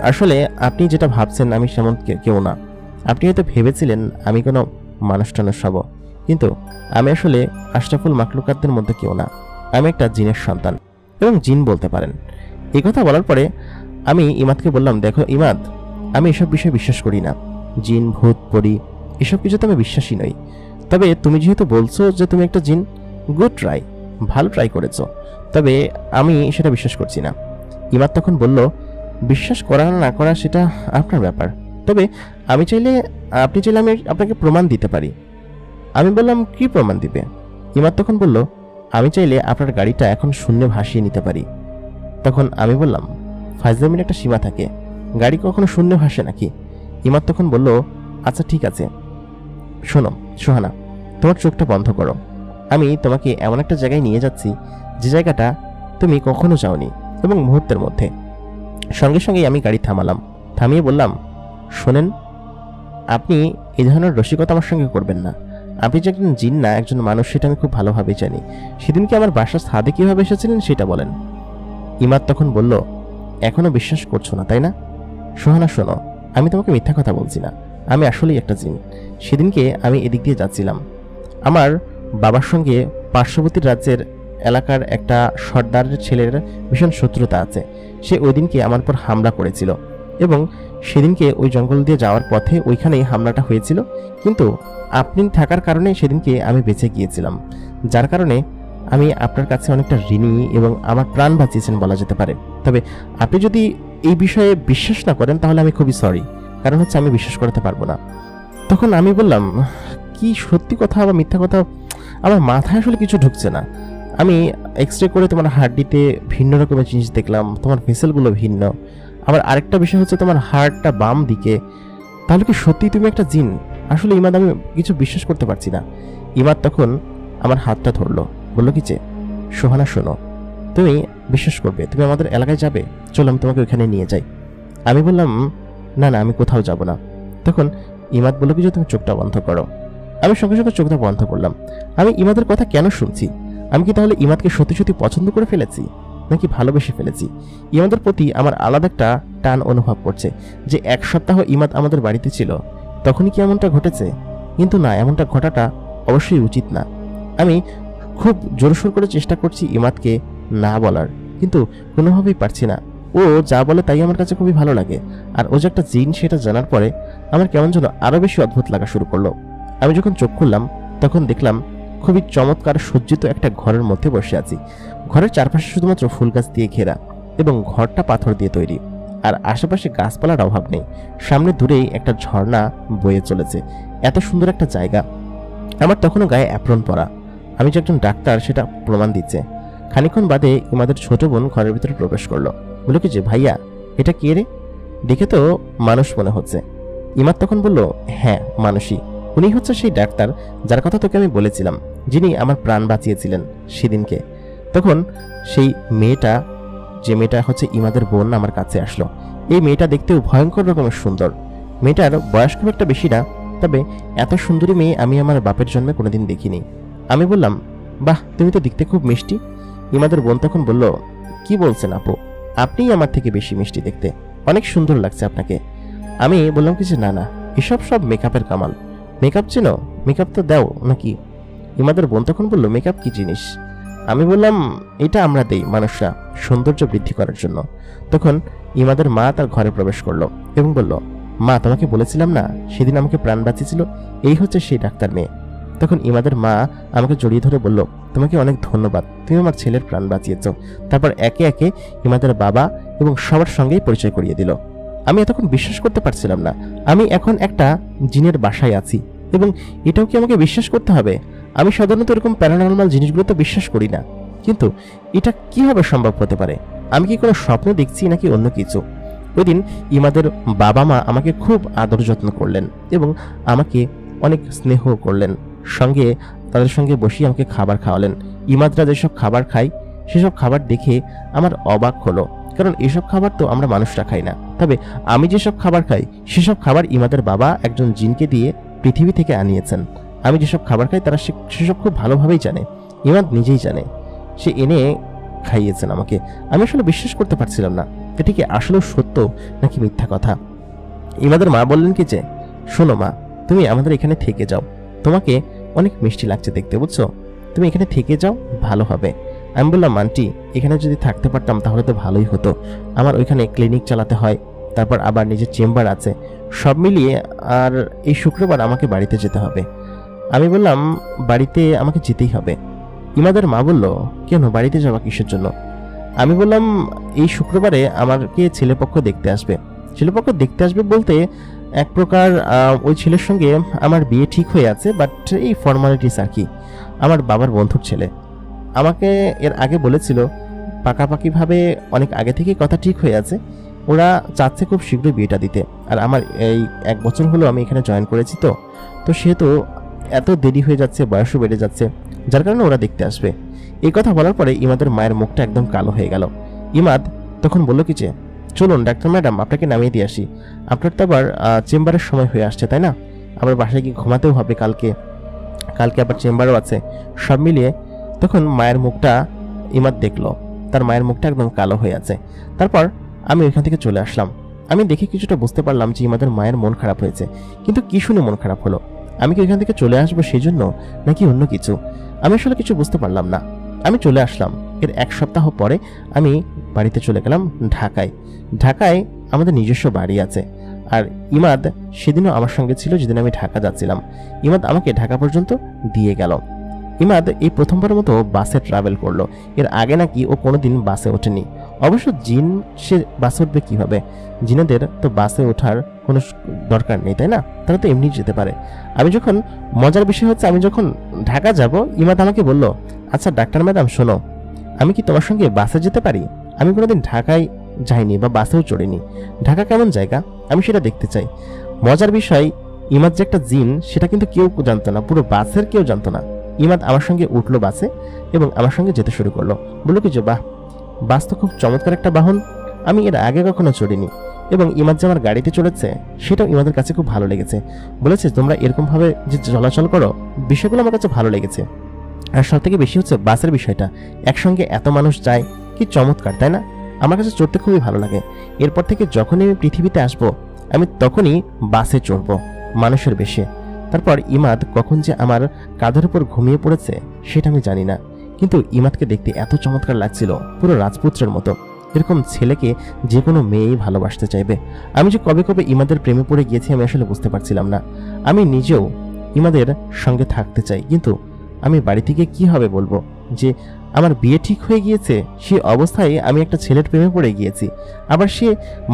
আসলে আপনি যেটা ভাবছেন আমি সেমন কেউ না। আপনি হয়তো ভেবেছিলেন আমি কোনো মানুষ টানুষ হব, কিন্তু আমি আসলে আশরাফুল মাখলুকাতদের মধ্যে কেউ না। আমি একটা জিনের সন্তান, এবং জিন বলতে পারেন। এই কথা বলার পরে আমি ইমাদকে বললাম, দেখো ইমাদ, আমি এসব বিষয়ে বিশ্বাস করি না। জিন, ভূত, পরি এসব কিছুতে আমি বিশ্বাসী নই। তবে তুমি যেহেতু বলছো যে তুমি একটা জিন, গুড ট্রাই, ভালো ট্রাই করেছো, তবে আমি সেটা বিশ্বাস করছি না। ইমাদ তখন বলল, বিশ্বাস করা না করা সেটা আপনার ব্যাপার, তবে আপনি চাইলে আমি আপনাকে প্রমাণ দিতে পারি। আমি বললাম, কি প্রমাণ দিবে? ইমাদ তখন বলল, আমি চাইলে আপনার গাড়িটা এখন শূন্যে ভাসিয়ে নিতে পারি। তখন আমি বললাম, ফাজলামির একটা সীমা থাকে, গাড়ি কখনো শূন্য ভাসে নাকি? ইমাদ তখন বলল, আচ্ছা ঠিক আছে, শোনো সোহানা, তোমার চোখটা বন্ধ করো। আমি তোমাকে এমন একটা জায়গায় নিয়ে যাচ্ছি যে জায়গাটা তুমি কখনো যাওনি, এবং মুহূর্তের মধ্যে। সঙ্গে সঙ্গেই আমি গাড়ি থামালাম, থামিয়ে বললাম, শোনেন, আপনি এই ধরনের রসিকতা আমার সঙ্গে করবেন না। আপনি যে একজন জিন না, একজন মানুষ, সেটা আমি খুব ভালোভাবেই জানি। সেদিনকে আমার বাসার ছাদে কিভাবে এসেছিলেন সেটা বলেন। ইমাদ তখন বলল, এখনো বিশ্বাস করছো না তাই না? সোহানা শোনো, আমি তোমাকে মিথ্যা কথা বলছি না, আমি আসলেই একটা জিন। সেদিনকে আমি এদিক দিয়ে যাচ্ছিলাম, আমার বাবার সঙ্গে পার্শ্ববর্তী রাজ্যের এলাকার একটা সর্দারের ছেলের ভীষণ শত্রুতা আছে। সে ওই দিনকে আমার উপর হামলা করেছিল, এবং সেদিনকে ওই জঙ্গল দিয়ে যাওয়ার পথে ওইখানেই হামলাটা হয়েছিল। কিন্তু আপনি থাকার কারণে সেদিনকে আমি বেঁচে গিয়েছিলাম, যার কারণে আমি আপনার কাছে অনেকটা ঋণী, এবং আমার প্রাণ বাঁচিয়েছেন বলা যেতে পারে। তবে আপনি যদি এই বিষয়ে বিশ্বাস না করেন তাহলে আমি খুবই সরি, কারণ হচ্ছে আমি বিশ্বাস করতে পারবো না। তখন আমি বললাম, কি সত্যি কথা বা মিথ্যা কথা, আমার মাথায় আসলে কিছু ঢুকছে না। আমি এক্সরে করে তোমার হার্টডিতে ভিন্ন রকমের জিনিস দেখলাম, তোমার ভেসেলগুলো ভিন্ন, আবার আরেকটা বিষয় হচ্ছে তোমার হার্টটা বাম দিকে। তাহলে কি সত্যি তুমি একটা জিন? আসলে ইমাদ, আমি কিছু বিশ্বাস করতে পারছি না। ইমাদ তখন আমার হাতটা ধরলো, বললো কি যে, সোহানা শোনো, তুমি বিশ্বাস করবে, তুমি আমাদের এলাকায় যাবে, চলো আমি তোমাকে ওইখানে নিয়ে যাই। আমি বললাম, না না, আমি কোথাও যাব না। তখন ইমাদ বললো কি যে, তুমি চোখটা বন্ধ করো। আমি সঙ্গে সঙ্গে চোখটা বন্ধ করলাম। আমি ইমাদের কথা কেন শুনছি? আমি কি তাহলে ইমাদকে সত্যি সত্যি পছন্দ করে ফেলেছি, নাকি ভালোবেসে ফেলেছি? ইমাদের প্রতি আমার আলাদা একটা টান অনুভব করছে। যে 1 সপ্তাহ ইমাদ আমাদের বাড়িতে ছিল, তখনই কি এমনটা ঘটেছে? কিন্তু না, এমনটা ঘটাটা অবশ্যই উচিত না। আমি খুব জোরসোর করে চেষ্টা করছি ইমাদকে না বলার, কিন্তু কোনোভাবেই পারছি না। ও যা বলে তাই আমার কাছে খুবই ভালো লাগে, আর ও যে একটা জিন সেটা জানার পরে আমার কেমন যেন আরো বেশি অদ্ভুত লাগা শুরু করলো। আমি যখন চোখ খুললাম তখন দেখলাম খুবই চমৎকার সজ্জিত একটা ঘরের মধ্যে বসে আছি। ঘরের চারপাশে শুধুমাত্র ফুল গাছ দিয়ে ঘেরা, এবং ঘরটা পাথর দিয়ে তৈরি, আর আশেপাশে গাছপালার অভাব নেই। সামনে দূরেই একটা ঝর্ণা বয়ে চলেছে। এত সুন্দর একটা জায়গা। আমার তখনও গায়ে অ্যাপ্রন পরা। আমি যে একজন ডাক্তার সেটা প্রমাণ দিচ্ছে। খানিকক্ষণ বাদে ইমাদের ছোট বোন ঘরের ভিতরে প্রবেশ করলো। বলল কি যে, ভাইয়া, এটা কে রে? দেখে তো মানুষ মনে হচ্ছে। ইমাদ তখন বলল, হ্যাঁ মানুষই, উনি হচ্ছে সেই ডাক্তার যার কথা তোকে আমি বলেছিলাম, যিনি আমার প্রাণ বাঁচিয়েছিলেন সেদিনকে। তখন সেই মেয়েটা, যে মেয়েটা হচ্ছে ইমাদের বোন, আমার কাছে আসলো। এই মেয়েটা দেখতেও ভয়ঙ্কর রকমের সুন্দর। মেয়েটার বয়স খুব একটা বেশি না, তবে এত সুন্দরী মেয়ে আমি আমার বাপের জন্মে কোনোদিন দেখিনি। আমি বললাম, বাহ, তুমি তো দেখতে খুব মিষ্টি। ইমাদের বোন তখন বলল, কি বলছেন আপু, আপনিই আমার থেকে বেশি মিষ্টি দেখতে, অনেক সুন্দর লাগছে আপনাকে। আমি বললাম কি যে, না না, এসব সব মেকআপের কামাল। মেকআপ চেনো? মেকআপ তো দাও নাকি? ইমাদের বোন তখন বলল, মেকআপ কি জিনিস? আমি বললাম, এটা আমরা দেই মানুষরা সৌন্দর্য বৃদ্ধি করার জন্য। তখন ইমাদের মা তার ঘরে প্রবেশ করলো এবং বলল, মা, তোমাকে বলেছিলাম না সেদিন আমাকে প্রাণ বাঁচিয়েছিল, এই হচ্ছে সেই ডাক্তার মেয়ে। তখন ইমাদের মা আমাকে জড়িয়ে ধরে বলল, তোমাকে অনেক ধন্যবাদ, তুমি আমার ছেলের প্রাণ বাঁচিয়েছ। তারপর একে একে ইমাদের বাবা এবং সবার সঙ্গেই পরিচয় করিয়ে দিল। আমি এতক্ষণ বিশ্বাস করতে পারছিলাম না আমি এখন একটা জিনের বাসায় আছি, এবং এটাও কি আমাকে বিশ্বাস করতে হবে? আমি সাধারণত এরকম প্যারানর্মাল জিনিসগুলো তো বিশ্বাস করি না, কিন্তু এটা কিভাবে সম্ভব হতে পারে? আমি কি কোনো স্বপ্ন দেখছি নাকি অন্য কিছু? ওই দিন ইমাদের বাবা মা আমাকে খুব আদর যত্ন করলেন এবং আমাকে অনেক স্নেহ করলেন, সঙ্গে তাদের সঙ্গে বসিয়ে আমাকে খাবার খাওয়ালেন। ইমাদরা যেসব খাবার খায় সেসব খাবার দেখে আমার অবাক হলো, কারণ এসব খাবার তো আমরা মানুষরা খাই না। তবে আমি যেসব খাবার খাই সেসব খাবার ইমাদের বাবা একজন জিনকে দিয়ে পৃথিবী থেকে আনিয়েছেন। আমি যেসব খাবার খাই তারা সেসব খুব ভালোভাবেই জানে, ইমাদ নিজেই জানে, সে এনে খাইয়েছেন আমাকে। আমি আসলে বিশ্বাস করতে পারছিলাম না এটা কি আসলে সত্য নাকি মিথ্যা কথা। ইমাদের মা বললেন কি যে, শোনো মা, তুমি আমাদের এখানে থেকে যাও, তোমাকে অনেক মিষ্টি লাগছে দেখতে, বুঝছো, তুমি এখানে থেকে যাও, ভালো হবে। আমি বললাম, আন্টি এখানে যদি থাকতে পারতাম তাহলে তো ভালোই হতো, আমার ওইখানে ক্লিনিক চালাতে হয়, তারপর আবার নিজের চেম্বার আছে, সব মিলিয়ে, আর এই শুক্রবার আমাকে বাড়িতে যেতে হবে। আমি বললাম, বাড়িতে আমাকে যেতেই হবে। ইমাদের মা বলল, কেন বাড়িতে যাওয়া কিসের জন্য? আমি বললাম, এই শুক্রবারে আমাকে ছেলেপক্ষ দেখতে আসবে। ছেলেপক্ষ দেখতে আসবে বলতে এক প্রকার ওই ছেলের সঙ্গে আমার বিয়ে ঠিক হয়ে আছে, বাট এই ফর্মালিটিস আর কি। আমার বাবার বন্ধুর ছেলে আমাকে এর আগে বলেছিল, পাকাপাকিভাবে অনেক আগে থেকেই কথা ঠিক হয়ে আছে, ওরা চাচ্ছে খুব শীঘ্রই বিয়েটা দিতে। আর আমার এই 1 বছর হলো আমি এখানে জয়েন করেছি, তো সেহেতু এত দেরি হয়ে যাচ্ছে, বয়সও বেড়ে যাচ্ছে, যার কারণে ওরা দেখতে আসবে। এই কথা বলার পরে ইমাদের মায়ের মুখটা একদম কালো হয়ে গেল। ইমাদ তখন বলল কি যে, চলুন ডাক্তার ম্যাডাম, আপনাকে নামিয়ে দিয়ে আসি, আপনার তো আবার চেম্বারের সময় হয়ে আসছে, তাই না? আবার বাসায় গিয়ে ঘুমাতেও হবে, কালকে আবার চেম্বারও আছে, সব মিলিয়ে। তখন মায়ের মুখটা ইমাদ দেখলো, তার মায়ের মুখটা একদম কালো হয়ে আছে। তারপর আমি ওইখান থেকে চলে আসলাম। আমি দেখে কিছুটা বুঝতে পারলাম যে ইমাদের মায়ের মন খারাপ হয়েছে, কিন্তু কি শুনে মন খারাপ হলো? আমি কি ওইখান থেকে চলে আসবো সেই জন্য, নাকি অন্য কিছু? আমি আসলে কিছু বুঝতে পারলাম না। আমি চলে আসলাম। এর 1 সপ্তাহ পরে আমি বাড়িতে চলে গেলাম ঢাকায় আমাদের নিজস্ব বাড়ি আছে। আর ইমাদ সেদিনও আমার সঙ্গে ছিল, যেদিন আমি ঢাকা যাচ্ছিলাম। ইমাদ আমাকে ঢাকা পর্যন্ত দিয়ে গেল। ইমাদ এই প্রথমবারের মতো বাসে ট্রাভেল করলো। এর আগে নাকি ও কোনোদিন বাসে ওঠেনি। অবশ্য জিন, সে বাসে উঠবে কিভাবে? জিনেদের তো বাসে ওঠার কোনো দরকার নেই, তাই না? তারা তো এমনি যেতে পারে। মজার বিষয় হচ্ছে, আমি যখন ঢাকা যাব, ইমাদ আমাকে বলল, আচ্ছা ডাক্তার ম্যাডাম শোনো, আমি কি তোমার সঙ্গে বাসে যেতে পারি? আমি কোনোদিন ঢাকায় যাইনি বা বাসেও চড়িনি। ঢাকা কেমন জায়গা আমি সেটা দেখতে চাই। মজার বিষয়, ইমাদ যে একটা জিন সেটা কিন্তু কেউ জানতো না, পুরো বাসের কেউ জানতো না। ইমাদ আমার সঙ্গে উঠলো বাসে এবং আমার সঙ্গে যেতে শুরু করলো। বললো কি যে, বাহ, বাস তো খুব চমৎকার একটা বাহন, আমি এর আগে কখনো চড়িনি। এবং ইমাদ যে আমার গাড়িতে চড়েছে সেটাও ইমাদের কাছে খুব ভালো লেগেছে। বলেছে, তোমরা এরকমভাবে যে চলাচল করো, বিষয়গুলো আমার কাছে ভালো লেগেছে। আর সব থেকে বেশি হচ্ছে বাসের বিষয়টা, একসঙ্গে এত মানুষ যায়, কি চমৎকার, তাই না? আমার কাছে চড়তে খুবই ভালো লাগে। এরপর থেকে যখনই আমি পৃথিবীতে আসবো, আমি তখনই বাসে চড়বো, মানুষের বেশে। তারপর ইমাদ কখন যে আমার কাঁধের উপর ঘুমিয়ে পড়েছে সেটা আমি জানি না, কিন্তু ইমাদকে দেখতে এত চমৎকার লাগছিল, পুরো রাজপুত্রের মতো। এরকম ছেলেকে যে কোনো মেয়েই ভালোবাসতে চাইবে। আমি যে কবে কবে ইমাদের প্রেমে পড়ে গিয়েছি আমি আসলে বুঝতে পারছিলাম না। আমি নিজেও ইমাদের সঙ্গে থাকতে চাই, কিন্তু আমি বাড়ি থেকে কিভাবে বলবো যে আমার বিয়ে ঠিক হয়ে গিয়েছে? সেই অবস্থায় আমি একটা ছেলের প্রেমে পড়ে গিয়েছি, আবার সে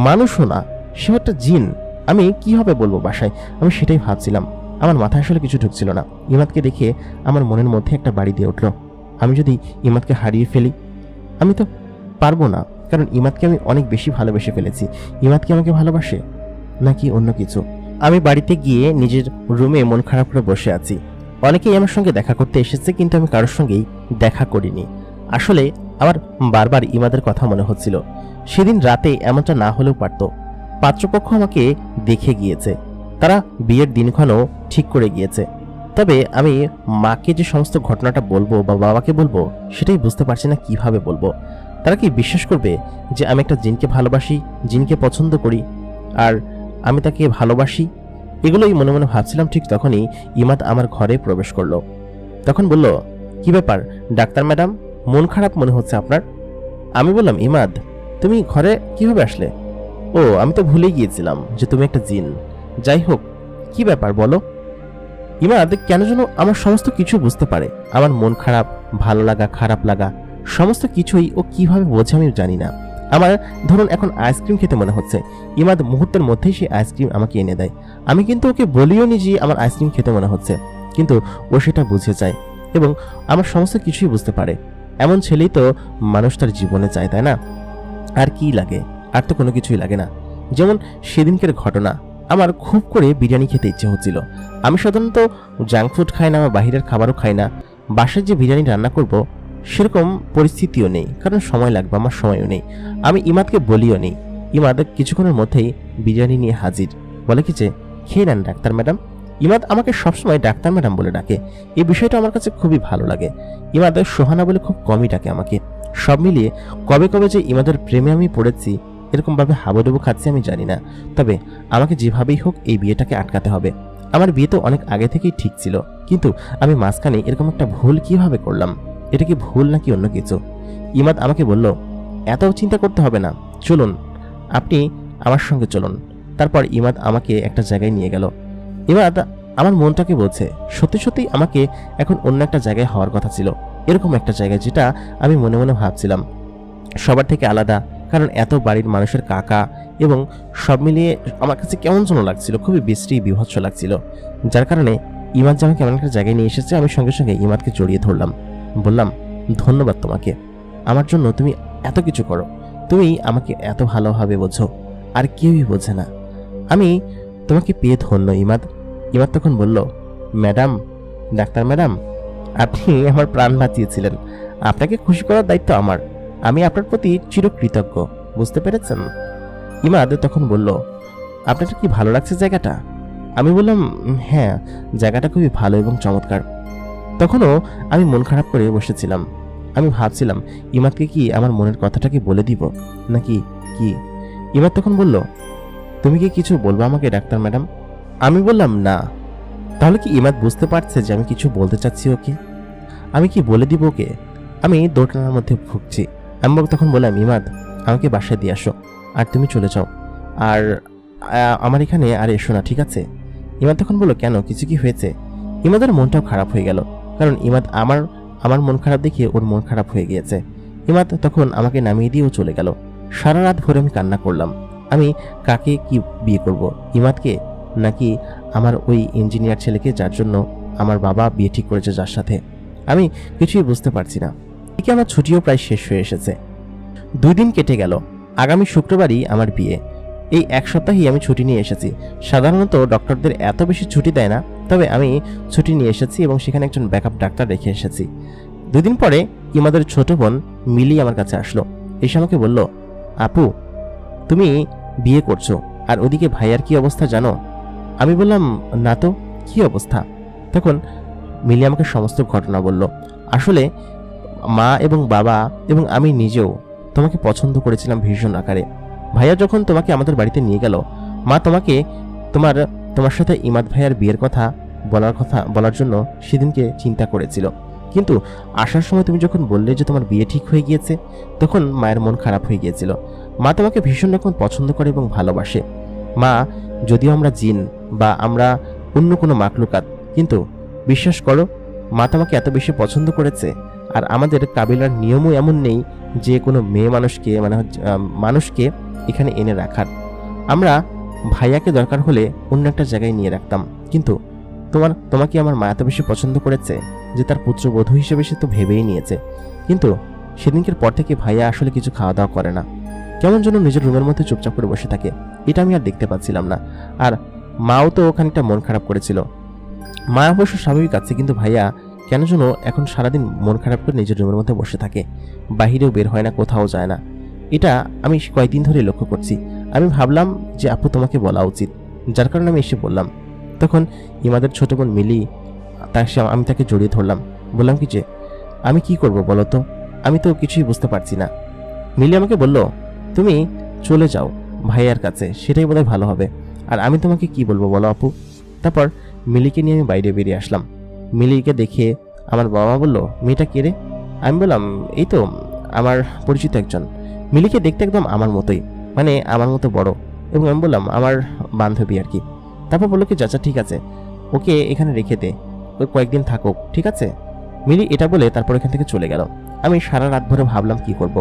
মানুষও না, সে একটা জিন। আমি কিভাবে বলবো বাসায়? আমি সেটাই ভাবছিলাম। আমার মাথায় আসলে কিছু ঢুকছিল না। ইমাদকে দেখে আমার মনের মধ্যে একটা বাড়ি দিয়ে উঠলো। আমি যদি ইমাদকে হারিয়ে ফেলি, আমি তো পারবো না, কারণ ইমাদকে আমি অনেক বেশি ভালোবেসে ফেলেছি। ইমাদ কি আমাকে ভালোবাসে নাকি অন্য কিছু? আমি বাড়িতে গিয়ে নিজের রুমে মন খারাপ করে বসে আছি। অনেকেই আমার সঙ্গে দেখা করতে এসেছে, কিন্তু আমি কারোর সঙ্গেই দেখা করিনি। আসলে আমার বারবার ইমাদের কথা মনে হচ্ছিল। সেদিন রাতে এমনটা না হলেও পারত। পাত্রপক্ষ আমাকে দেখে গিয়েছে, তারা বিয়ের দিনক্ষণও ঠিক করে গিয়েছে। তবে আমি মাকে যে সমস্ত ঘটনাটা বলবো বা বাবাকে বলবো সেটাই বুঝতে পারছি না কিভাবে বলবো। তারা কি বিশ্বাস করবে যে আমি একটা জিনকে ভালোবাসি, জিনকে পছন্দ করি, আর আমি তাকে ভালোবাসি? এগুলোই মনে মনে ভাবছিলাম। ঠিক তখনই ইমাদ আমার ঘরে প্রবেশ করলো। তখন বলল, কি ব্যাপার ডাক্তার ম্যাডাম, মন খারাপ মনে হচ্ছে আপনার? আমি বললাম, ইমাদ তুমি ঘরে কিভাবে আসলে? ও, আমি তো ভুলে গিয়েছিলাম যে তুমি একটা জিন। যাই হোক, কি ব্যাপার বলো। ইমাদ কেন যেন আমার সমস্ত কিছু বুঝতে পারে, আমার মন খারাপ, ভালো লাগা, খারাপ লাগা, সমস্ত কিছুই ও কিভাবে বোঝে আমি জানি না। আমার ধরুন এখন আইসক্রিম খেতে মনে হচ্ছে, ইমাদ মুহূর্তের মধ্যেই সেই আইসক্রিম আমাকে এনে দেয়। আমি কিন্তু ওকে বলিও নি যে আমার আইসক্রিম খেতে মনে হচ্ছে, কিন্তু ও সেটা বুঝে যায় এবং আমার সমস্ত কিছুই বুঝতে পারে। এমন ছেলেই তো মানুষ তার জীবনে চায়, তাই না? আর কি লাগে? আর তো কোনো কিছুই লাগে না। যেমন সেদিনকের ঘটনা, আমার খুব করে বিরিয়ানি খেতে ইচ্ছে হচ্ছিল। আমি সাধারণত জাঙ্ক ফুড খাই না বা বাহিরের খাবারও খাই না। বাসায় যে বিরিয়ানি রান্না করব সেরকম পরিস্থিতিও নেই, কারণ সময় লাগবে, আমার সময়ও নেই। আমি ইমাদকে বলিও নেই। ইমাদ কিছুক্ষণের মধ্যেই বিরিয়ানি নিয়ে হাজির। বলে কি যে, খেয়ে নেন ডাক্তার ম্যাডাম। ইমাদ আমাকে সবসময় ডাক্তার ম্যাডাম বলে ডাকে, এই বিষয়টা আমার কাছে খুবই ভালো লাগে। ইমাদ সোহানা বলে খুব কমই ডাকে আমাকে। সব মিলিয়ে কবে কবে যে ইমাদের প্রেমে আমি পড়েছি, এরকমভাবে হাবুডুবু খাচ্ছি আমি জানি না। তবে আমাকে যেভাবেই হোক এই বিয়েটাকে আটকাতে হবে। আমার বিয়ে তো অনেক আগে থেকেই ঠিক ছিল, কিন্তু আমি মাঝখানে এরকম একটা ভুল কিভাবে করলাম? এটা কি ভুল নাকি অন্য কিছু? ইমাদ আমাকে বলল, এত চিন্তা করতে হবে না, চলুন, আপনি আমার সঙ্গে চলুন। তারপর ইমাদ আমাকে একটা জায়গায় নিয়ে গেল। ইমাদ আমার মনটাকে বলছে, সত্যি সত্যি আমাকে এখন অন্য একটা জায়গায় হওয়ার কথা ছিল, এরকম একটা জায়গায় যেটা আমি মনে মনে ভাবছিলাম সবার থেকে আলাদা। কারণ এত বাড়ির মানুষের কাকা এবং সব মিলিয়ে আমার কাছে কেমন যেন লাগছিল, খুবই বিশ্রী বিভৎস লাগছিল। যার কারণে ইমাদ যে আমাকে এমন একটা জায়গায় নিয়ে এসেছে, আমি সঙ্গে সঙ্গে ইমাদকে জড়িয়ে ধরলাম। বললাম, ধন্যবাদ তোমাকে, আমার জন্য তুমি এত কিছু করো, তুমি আমাকে এত ভালোভাবে বোঝো, আর কেউই বোঝে না। আমি তোমাকে পেয়ে ধন্য ইমাদ। ইমাদ তখন বলল, ম্যাডাম, ডাক্তার ম্যাডাম, আপনি আমার প্রাণ বাঁচিয়েছিলেন। আপনাকে খুশি করার দায়িত্ব আমার। আমি আপনার প্রতি চিরকৃতজ্ঞ, বুঝতে পেরেছেন? ইমাদ তখন বলল, আপনার কি ভালো লাগছে জায়গাটা? আমি বললাম, হ্যাঁ, জায়গাটা খুবই ভালো এবং চমৎকার। তখনও আমি মন খারাপ করে বসেছিলাম। আমি ভাবছিলাম ইমাদকে কি আমার মনের কথাটাকে বলে দিব নাকি কি। ইমাদ তখন বলল, তুমি কি কিছু বলবো আমাকে ডাক্তার ম্যাডাম? আমি বললাম, না। তাহলে কি ইমাদ বুঝতে পারছে যে আমি কিছু বলতে চাচ্ছি ওকে? আমি কি বলে দিব ওকে? আমি দোটানার মধ্যে ভুগছি। আমি তখন বললাম, ইমাদ, আমাকে বাসায় দিয়ে আসো, আর তুমি চলে যাও, আর আমার এখানে আর এসো না, ঠিক আছে? ইমাদ তখন বলল, কেন, কিছু কি হয়েছে? ইমাদের মনটাও খারাপ হয়ে গেল, কারণ ইমাদ আমার মন খারাপ দেখে ওর মন খারাপ হয়ে গিয়েছে। ইমাদ তখন আমাকে নামিয়ে দিয়েও চলে গেল। সারা রাত ভরে আমি কান্না করলাম। আমি কাকে কি বিয়ে করব, ইমাদকে নাকি আমার ওই ইঞ্জিনিয়ার ছেলেকে, যার জন্য আমার বাবা বিয়ে ঠিক করেছে, যার সাথে? আমি কিছুই বুঝতে পারছি না। এদিকে আমার ছুটিও প্রায় শেষ হয়ে এসেছে। 2 দিন কেটে গেল। আগামী শুক্রবারই আমার বিয়ে। এই 1 সপ্তাহেই আমি ছুটি নিয়ে এসেছি। সাধারণত ডক্টরদের এত বেশি ছুটি দেয় না, তবে আমি ছুটি নিয়ে এসেছি এবং সেখানে একজন ব্যাকআপ ডাক্তার রেখে এসেছি। 2 দিন পরে ইমাদের ছোট বোন মিলি আমার কাছে আসলো। এসে আমাকে বলল, আপু, তুমি বিয়ে করছো, আর ওদিকে ভাইয়ার কি অবস্থা জানো? আমি বললাম, না তো, কি অবস্থা? তখন মিলি আমাকে সমস্ত ঘটনা বলল। আসলে মা এবং বাবা এবং আমি নিজেও তোমাকে পছন্দ করেছিলাম ভীষণ আকারে। ভাইয়া যখন তোমাকে আমাদের বাড়িতে নিয়ে গেল, মা তোমাকে তোমার সাথে ইমাদ ভাইয়ার বিয়ের কথা বলার জন্য সেদিনকে চিন্তা করেছিল। কিন্তু আসার সময় তুমি যখন বললে যে তোমার বিয়ে ঠিক হয়ে গিয়েছে, তখন মায়ের মন খারাপ হয়ে গিয়েছিল। মা তোমাকে ভীষণ রকম পছন্দ করে এবং ভালোবাসে। মা, যদিও আমরা জিন বা আমরা অন্য কোনো মাখলুকাত, কিন্তু বিশ্বাস করো, মা তোমাকে এত বেশি পছন্দ করেছে। আর আমাদের কাবিলার নিয়মও এমন নেই যে কোনো মেয়ে মানুষকে এখানে এনে রাখার। আমরা ভাইয়াকে দরকার হলে অন্য একটা জায়গায় নিয়ে রাখতাম, কিন্তু তোমাকে আমার মা এত বেশি পছন্দ করেছে যে তার পুত্রবধূ হিসেবে সে তো ভেবেই নিয়েছে। কিন্তু সেদিনকের পর থেকে ভাইয়া আসলে কিছু খাওয়া দাওয়া করে না, কেমন যেন নিজের রুমের মধ্যে চুপচাপ করে বসে থাকে। এটা আমি আর দেখতে পাচ্ছিলাম না। আর মাও তো খানিকটা মন খারাপ করেছিল। মা অবশ্য স্বাভাবিক আছে, কিন্তু ভাইয়া কেন যেন এখন সারাদিন মন খারাপ করে নিজের রুমের মধ্যে বসে থাকে, বাহিরেও বের হয় না, কোথাও যায় না। এটা আমি কয়েকদিন ধরে লক্ষ্য করছি। আমি ভাবলাম যে আপু তোমাকে বলা উচিত, যার কারণে আমি এসে বললাম। তখন ইমাদের ছোট বোন মিলি, আমি তাকে জড়িয়ে ধরলাম। বললাম কি যে, আমি কি করব বলো তো, আমি তো কিছুই বুঝতে পারছি না। মিলি আমাকে বলল, তুমি চলে যাও ভাইয়ার কাছে, সেটাই বোধহয় ভালো হবে। আর আমি তোমাকে কি বলবো বলো আপু? তারপর মিলিকে নিয়ে আমি বাইরে বেরিয়ে আসলাম। মিলিকে দেখে আমার বাবা বলল, মেয়েটা কে রে? আমি বললাম, এই তো আমার পরিচিত একজন। মিলিকে দেখতে একদম আমার মতোই, মানে আমার মতো বড়, এবং আমি বললাম আমার বান্ধবী আর কি। তারপর বললো কি, চাচা ঠিক আছে, ওকে এখানে রেখে দে, ওই কয়েকদিন থাকুক, ঠিক আছে? মিলি এটা বলে তারপর এখান থেকে চলে গেল। আমি সারা রাত ভরে ভাবলাম কি করব।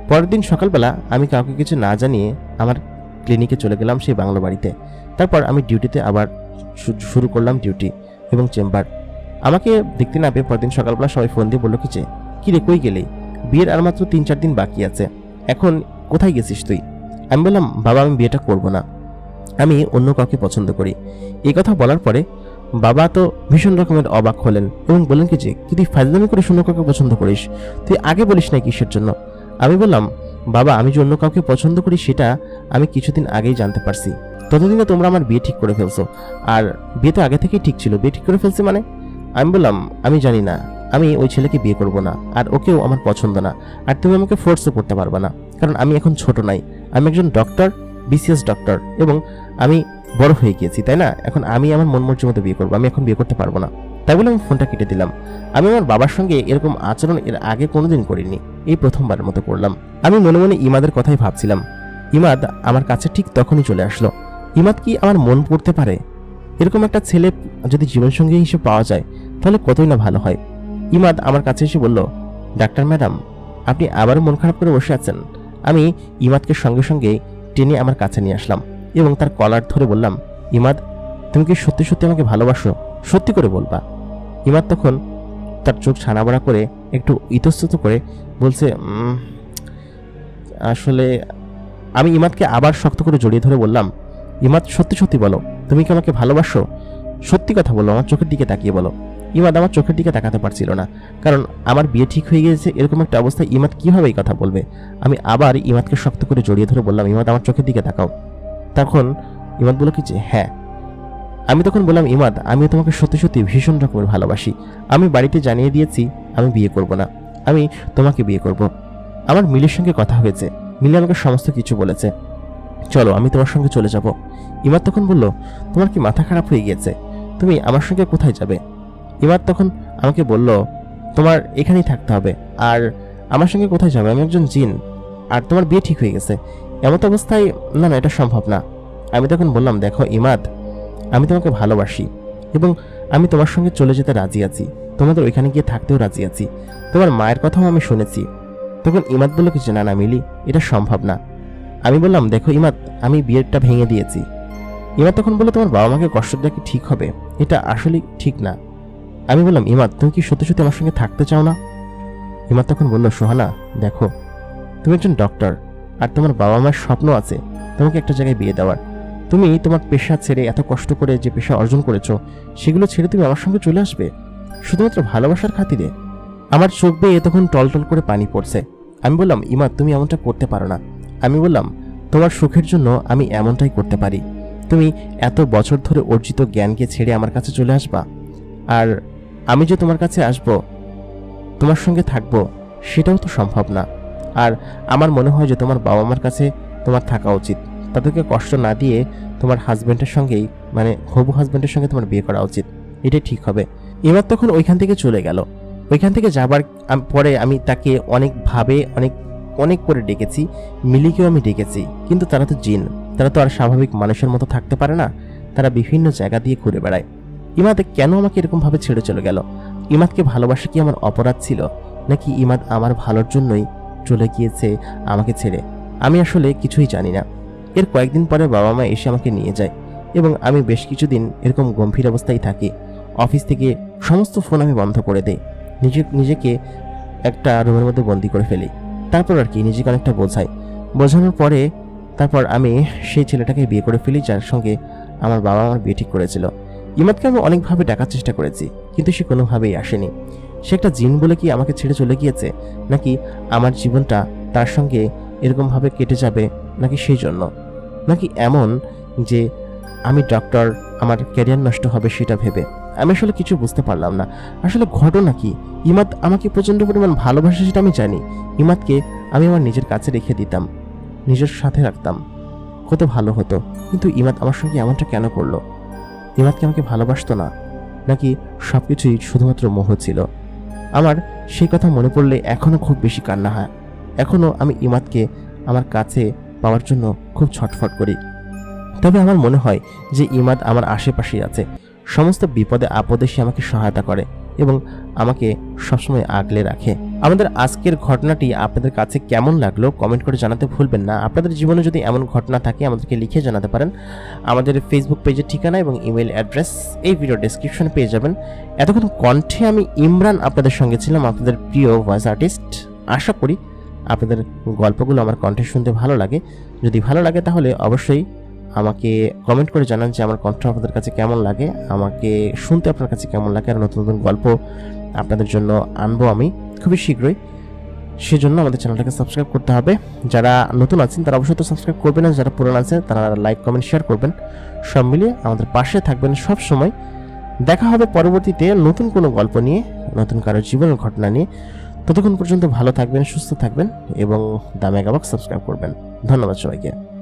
পরের দিন সকালবেলা আমি কাউকে কিছু না জানিয়ে আমার ক্লিনিকে চলে গেলাম সেই বাংলো বাড়িতে। তারপর আমি ডিউটিতে আবার শুরু করলাম ডিউটি এবং চেম্বার। আমাকে দেখতে না পেয়ে পরদিন সকালবেলা সবাই ফোন দিয়ে বললো কি রে কই গেলি, বিয়ের আর মাত্র 3-4 দিন বাকি আছে, এখন কোথায় গেছিস তুই? আমি বললাম বাবা আমি বিয়েটা করব না, আমি অন্য কাউকে পছন্দ করি। এই কথা বলার পরে বাবা তো ভীষণ রকমের অবাক হলেন এবং বললেন কি তুই ফাজলামি করে অন্য কাউকে পছন্দ করিস, তুই আগে বলিস না কিসের জন্য? আমি বললাম বাবা আমি যে অন্য কাউকে পছন্দ করি সেটা আমি কিছুদিন আগেই জানতে পারছি, ততদিনে তোমরা আমার বিয়ে ঠিক করে ফেলছো, আর বিয়ে তো আগে থেকেই ঠিক ছিল, বিয়ে ঠিক করে ফেলছি মানে? আমি বললাম আমি জানি না, আমি ওই ছেলেকে বিয়ে করব না, আর ওকেও আমার পছন্দ না, আর তুমি আমাকে ফোর্সও করতে পারবে না, কারণ আমি এখন ছোট নাই, আমি একজন ডক্টর, বিসিএস ডক্টর, এবং আমি বড় হয়ে গিয়েছি, তাই না? এখন আমি আমার মন মর্জির মতো বিয়ে করবো, আমি এখন বিয়ে করতে পারবো না। তাই বলে আমি ফোনটা কেটে দিলাম। আমি আমার বাবার সঙ্গে এরকম আচরণ এর আগে কোনোদিন করিনি, এই প্রথমবারের মতো করলাম। আমি মনে মনে ইমাদের কথাই ভাবছিলাম। ইমাদ আমার কাছে ঠিক তখনই চলে আসলো। ইমাদ কি আমার মন পড়তে পারে? এরকম একটা ছেলে যদি জীবনসঙ্গী হিসেবে পাওয়া যায় তাহলে কতই না ভালো হয়। ইমাদ আমার কাছে এসে বলল, ডাক্তার ম্যাডাম আপনি আবারও মন খারাপ করে বসে আছেন? আমি ইমাদকে সঙ্গে সঙ্গে টেনে আমার কাছে নিয়ে আসলাম এবং তার কলার ধরে বললাম, ইমাদ তুমি কি সত্যি সত্যি আমাকে ভালোবাসো? সত্যি করে বলবা। ইমাদ তখন তার চোখ ছানাবড়া করে একটু ইতস্তত করে বলছে, আসলে। আমি ইমাদকে আবার শক্ত করে জড়িয়ে ধরে বললাম, ইমাদ সত্যি সত্যি বলো, তুমি কি আমাকে ভালোবাসো? সত্যি কথা বলো, আমার চোখের দিকে তাকিয়ে বলো। ইমাদ আমার চোখের দিকে তাকাতে পারছিল না, কারণ আমার বিয়ে ঠিক হয়ে গিয়েছে এরকম একটা অবস্থায় ইমাদ কিভাবে এই কথা বলবে। আমি আবার ইমাদকে শক্ত করে জড়িয়ে ধরে বললাম, ইমাদ আমার চোখের দিকে তাকাও। তখন ইমাদ বলল হ্যাঁ। আমি তখন বললাম, ইমাদ আমিও তোমাকে সত্যি সত্যি ভীষণ রকমের ভালোবাসি, আমি বাড়িতে জানিয়ে দিয়েছি আমি বিয়ে করব না, আমি তোমাকে বিয়ে করব। আমার মিলির সঙ্গে কথা হয়েছে, মিলি আমাকে সমস্ত কিছু বলেছে, চলো আমি তোমার সঙ্গে চলে যাব। ইমাদ তখন বলল, তোমার কি মাথা খারাপ হয়ে গিয়েছে? তুমি আমার সঙ্গে কোথায় যাবে? ইমাদ তখন আমাকে বলল, তোমার এখানেই থাকতে হবে। আর আমার সঙ্গে কোথায় যাবে? আমি একজন জিন, আর তোমার বিয়ে ঠিক হয়ে গেছে, এমত অবস্থায় না না এটা সম্ভব না। আমি তখন বললাম, দেখো ইমাদ আমি তোমাকে ভালোবাসি এবং আমি তোমার সঙ্গে চলে যেতে রাজি আছি, তোমাদের ওইখানে গিয়ে থাকতেও রাজি আছি, তোমার মায়ের কথাও আমি শুনেছি। তখন ইমাদ বলল না না মিলি এটা সম্ভব না। আমি বললাম, দেখো ইমাদ আমি বিয়েটা ভেঙে দিয়েছি। ইমাদ তখন বললো, তোমার বাবা মাকে কষ্ট দেওয়া কি ঠিক হবে? এটা আসলে ঠিক না। আমি বললাম, ইমাদ তুমি কি সত্যি সত্যি আমার সঙ্গে থাকতে চাও না? ইমাদ তখন বলল, সোহানা দেখো তুমি একজন ডক্টর, আর তোমার বাবা মার স্বপ্ন আছে তোমাকে একটা জায়গায় বিয়ে দেওয়ার। তুমি তোমার পেশা ছেড়ে এত কষ্ট করে যে পেশা অর্জন করেছো সেগুলো ছেড়ে তুমি আমার সঙ্গে চলে আসবে শুধুমাত্র ভালোবাসার খাতিরে? আমার চোখ বেয়ে তখন টলটল করে পানি পড়ছে। আমি বললাম, ইমাদ তুমি এমনটা করতে পারো না। আমি বললাম, তোমার সুখের জন্য আমি এমনটাই করতে পারি। তুমি এত বছর ধরে অর্জিত জ্ঞানকে ছেড়ে আমার কাছে চলে আসবা, আর আমি যে তোমার কাছে আসব তোমার সঙ্গে থাকবো সেটাও তো সম্ভব না। আর আমার মনে হয় যে তোমার বাবা মার কাছে তোমার থাকা উচিত, তাদেরকে কষ্ট না দিয়ে তোমার হাজব্যান্ডের সঙ্গেই মানে হবু হাজব্যান্ডের সঙ্গে তোমার বিয়ে করা উচিত, এটাই ঠিক হবে। এবার তখন ওইখান থেকে চলে গেল। ওইখান থেকে যাবার পরে আমি তাকে অনেকভাবে অনেক করে ডেকেছি, মিলিকেও আমি ডেকেছি, কিন্তু তারা তো জিন, তারা তো আর স্বাভাবিক মানুষের মতো থাকতে পারে না, তারা বিভিন্ন জায়গা দিয়ে ঘুরে বেড়ায়। ইমাদ কেন আমাকে এরকম ভাবে ছেড়ে চলে গেল? ইমাদকে ভালোবাসা কি আমার অপরাধ ছিল, নাকি ইমাদ আমার ভালোর জন্যই চলে গিয়েছে আমাকে ছেড়ে? আমি আসলে কিছুই জানি না। এর কয়েকদিন পরে বাবা মা এসে আমাকে নিয়ে যায় এবং আমি বেশ কিছুদিন এরকম গম্ভীর অবস্থায় থাকি। অফিস থেকে সমস্ত ফোন আমি বন্ধ করে দেই, নিজেকে একটা রুমের মধ্যে বন্দি করে ফেলি। তারপর আর কি নিজেকে অনেকটা বোঝানোর পরে তারপর আমি সেই ছেলেটাকে বিয়ে করে ফেলি যার সঙ্গে আমার বাবা আমার বিয়ে ঠিক করেছিল। ইমাদকে আমি অনেকভাবে ডাকার চেষ্টা করেছি, কিন্তু সে কোনোভাবেই আসেনি। সে একটা জিন বলে কি আমাকে ছেড়ে চলে গিয়েছে, নাকি আমার জীবনটা তার সঙ্গে এরকমভাবে কেটে যাবে, নাকি সেই জন্য, নাকি এমন যে আমি ডক্টর আমার ক্যারিয়ার নষ্ট হবে সেটা ভেবে? আমি আসলে কিছু বুঝতে পারলাম না। আসলে ঘটনা কি? ইমাদ আমাকে প্রচণ্ড পরিমাণ ভালোবাসে সেটা আমি জানি। ইমাদকে আমি আমার নিজের কাছে রেখে দিতাম, নিজের সাথে রাখতাম, কত ভালো হতো। কিন্তু ইমাদ আমার সঙ্গে এমনটা কেন করলো? ইমাদকে আমাকে ভালোবাসতো না, নাকি সবকিছুই শুধুমাত্র মোহ ছিল? আমার সেই কথা মনে পড়লে এখনো খুব বেশি কান্না হয়। এখনো আমি ইমাদকে আমার কাছে পাওয়ার জন্য খুব ছটফট করি। তবে আমার মনে হয় যে ইমাদ আমার আশেপাশেই আছে, সমস্ত বিপদে আপদে সে আমাকে সহায়তা করে এবং আমাকে সবসময় আগলে রাখে। আমাদের আজকের ঘটনাটি আপনাদের কাছে কেমন লাগলো কমেন্ট করে জানাতে ভুলবেন না। আপনাদের জীবনে যদি এমন ঘটনা থাকে আমাদেরকে লিখে জানাতে পারেন। আমাদের ফেসবুক পেজের ঠিকানা এবং ইমেল অ্যাড্রেস এই ভিডিও ডেসক্রিপশনে পেয়ে যাবেন। এতক্ষণ কণ্ঠে আমি ইমরান আপনাদের সঙ্গে ছিলাম, আপনাদের প্রিয় ভয়েস আর্টিস্ট। আশা করি আপনাদের গল্পগুলো আমার কণ্ঠে শুনতে ভালো লাগে। যদি ভালো লাগে তাহলে অবশ্যই আমাকে কমেন্ট করে জানান যে আমার কণ্ঠ আপনাদের কাছে কেমন লাগে, আমাকে শুনতে আপনার কাছে কেমন লাগে। আর নতুন নতুন গল্প আপনাদের জন্য আনবো আমি খুবই শীঘ্রই। সেজন্য আমাদের চ্যানেলটাকে সাবস্ক্রাইব করতে হবে। যারা নতুন আছেন তারা অবশ্যই তো সাবস্ক্রাইব করবেন, আর যারা পুরান আছেন তারা লাইক কমেন্ট শেয়ার করবেন। সব মিলিয়ে আমাদের পাশে থাকবেন সব সময়। দেখা হবে পরবর্তীতে নতুন কোনো গল্প নিয়ে, নতুন কারো জীবনের ঘটনা নিয়ে। ততক্ষণ পর্যন্ত ভালো থাকবেন, সুস্থ থাকবেন এবং দ্য মেগাবক্স সাবস্ক্রাইব করবেন। ধন্যবাদ সবাইকে।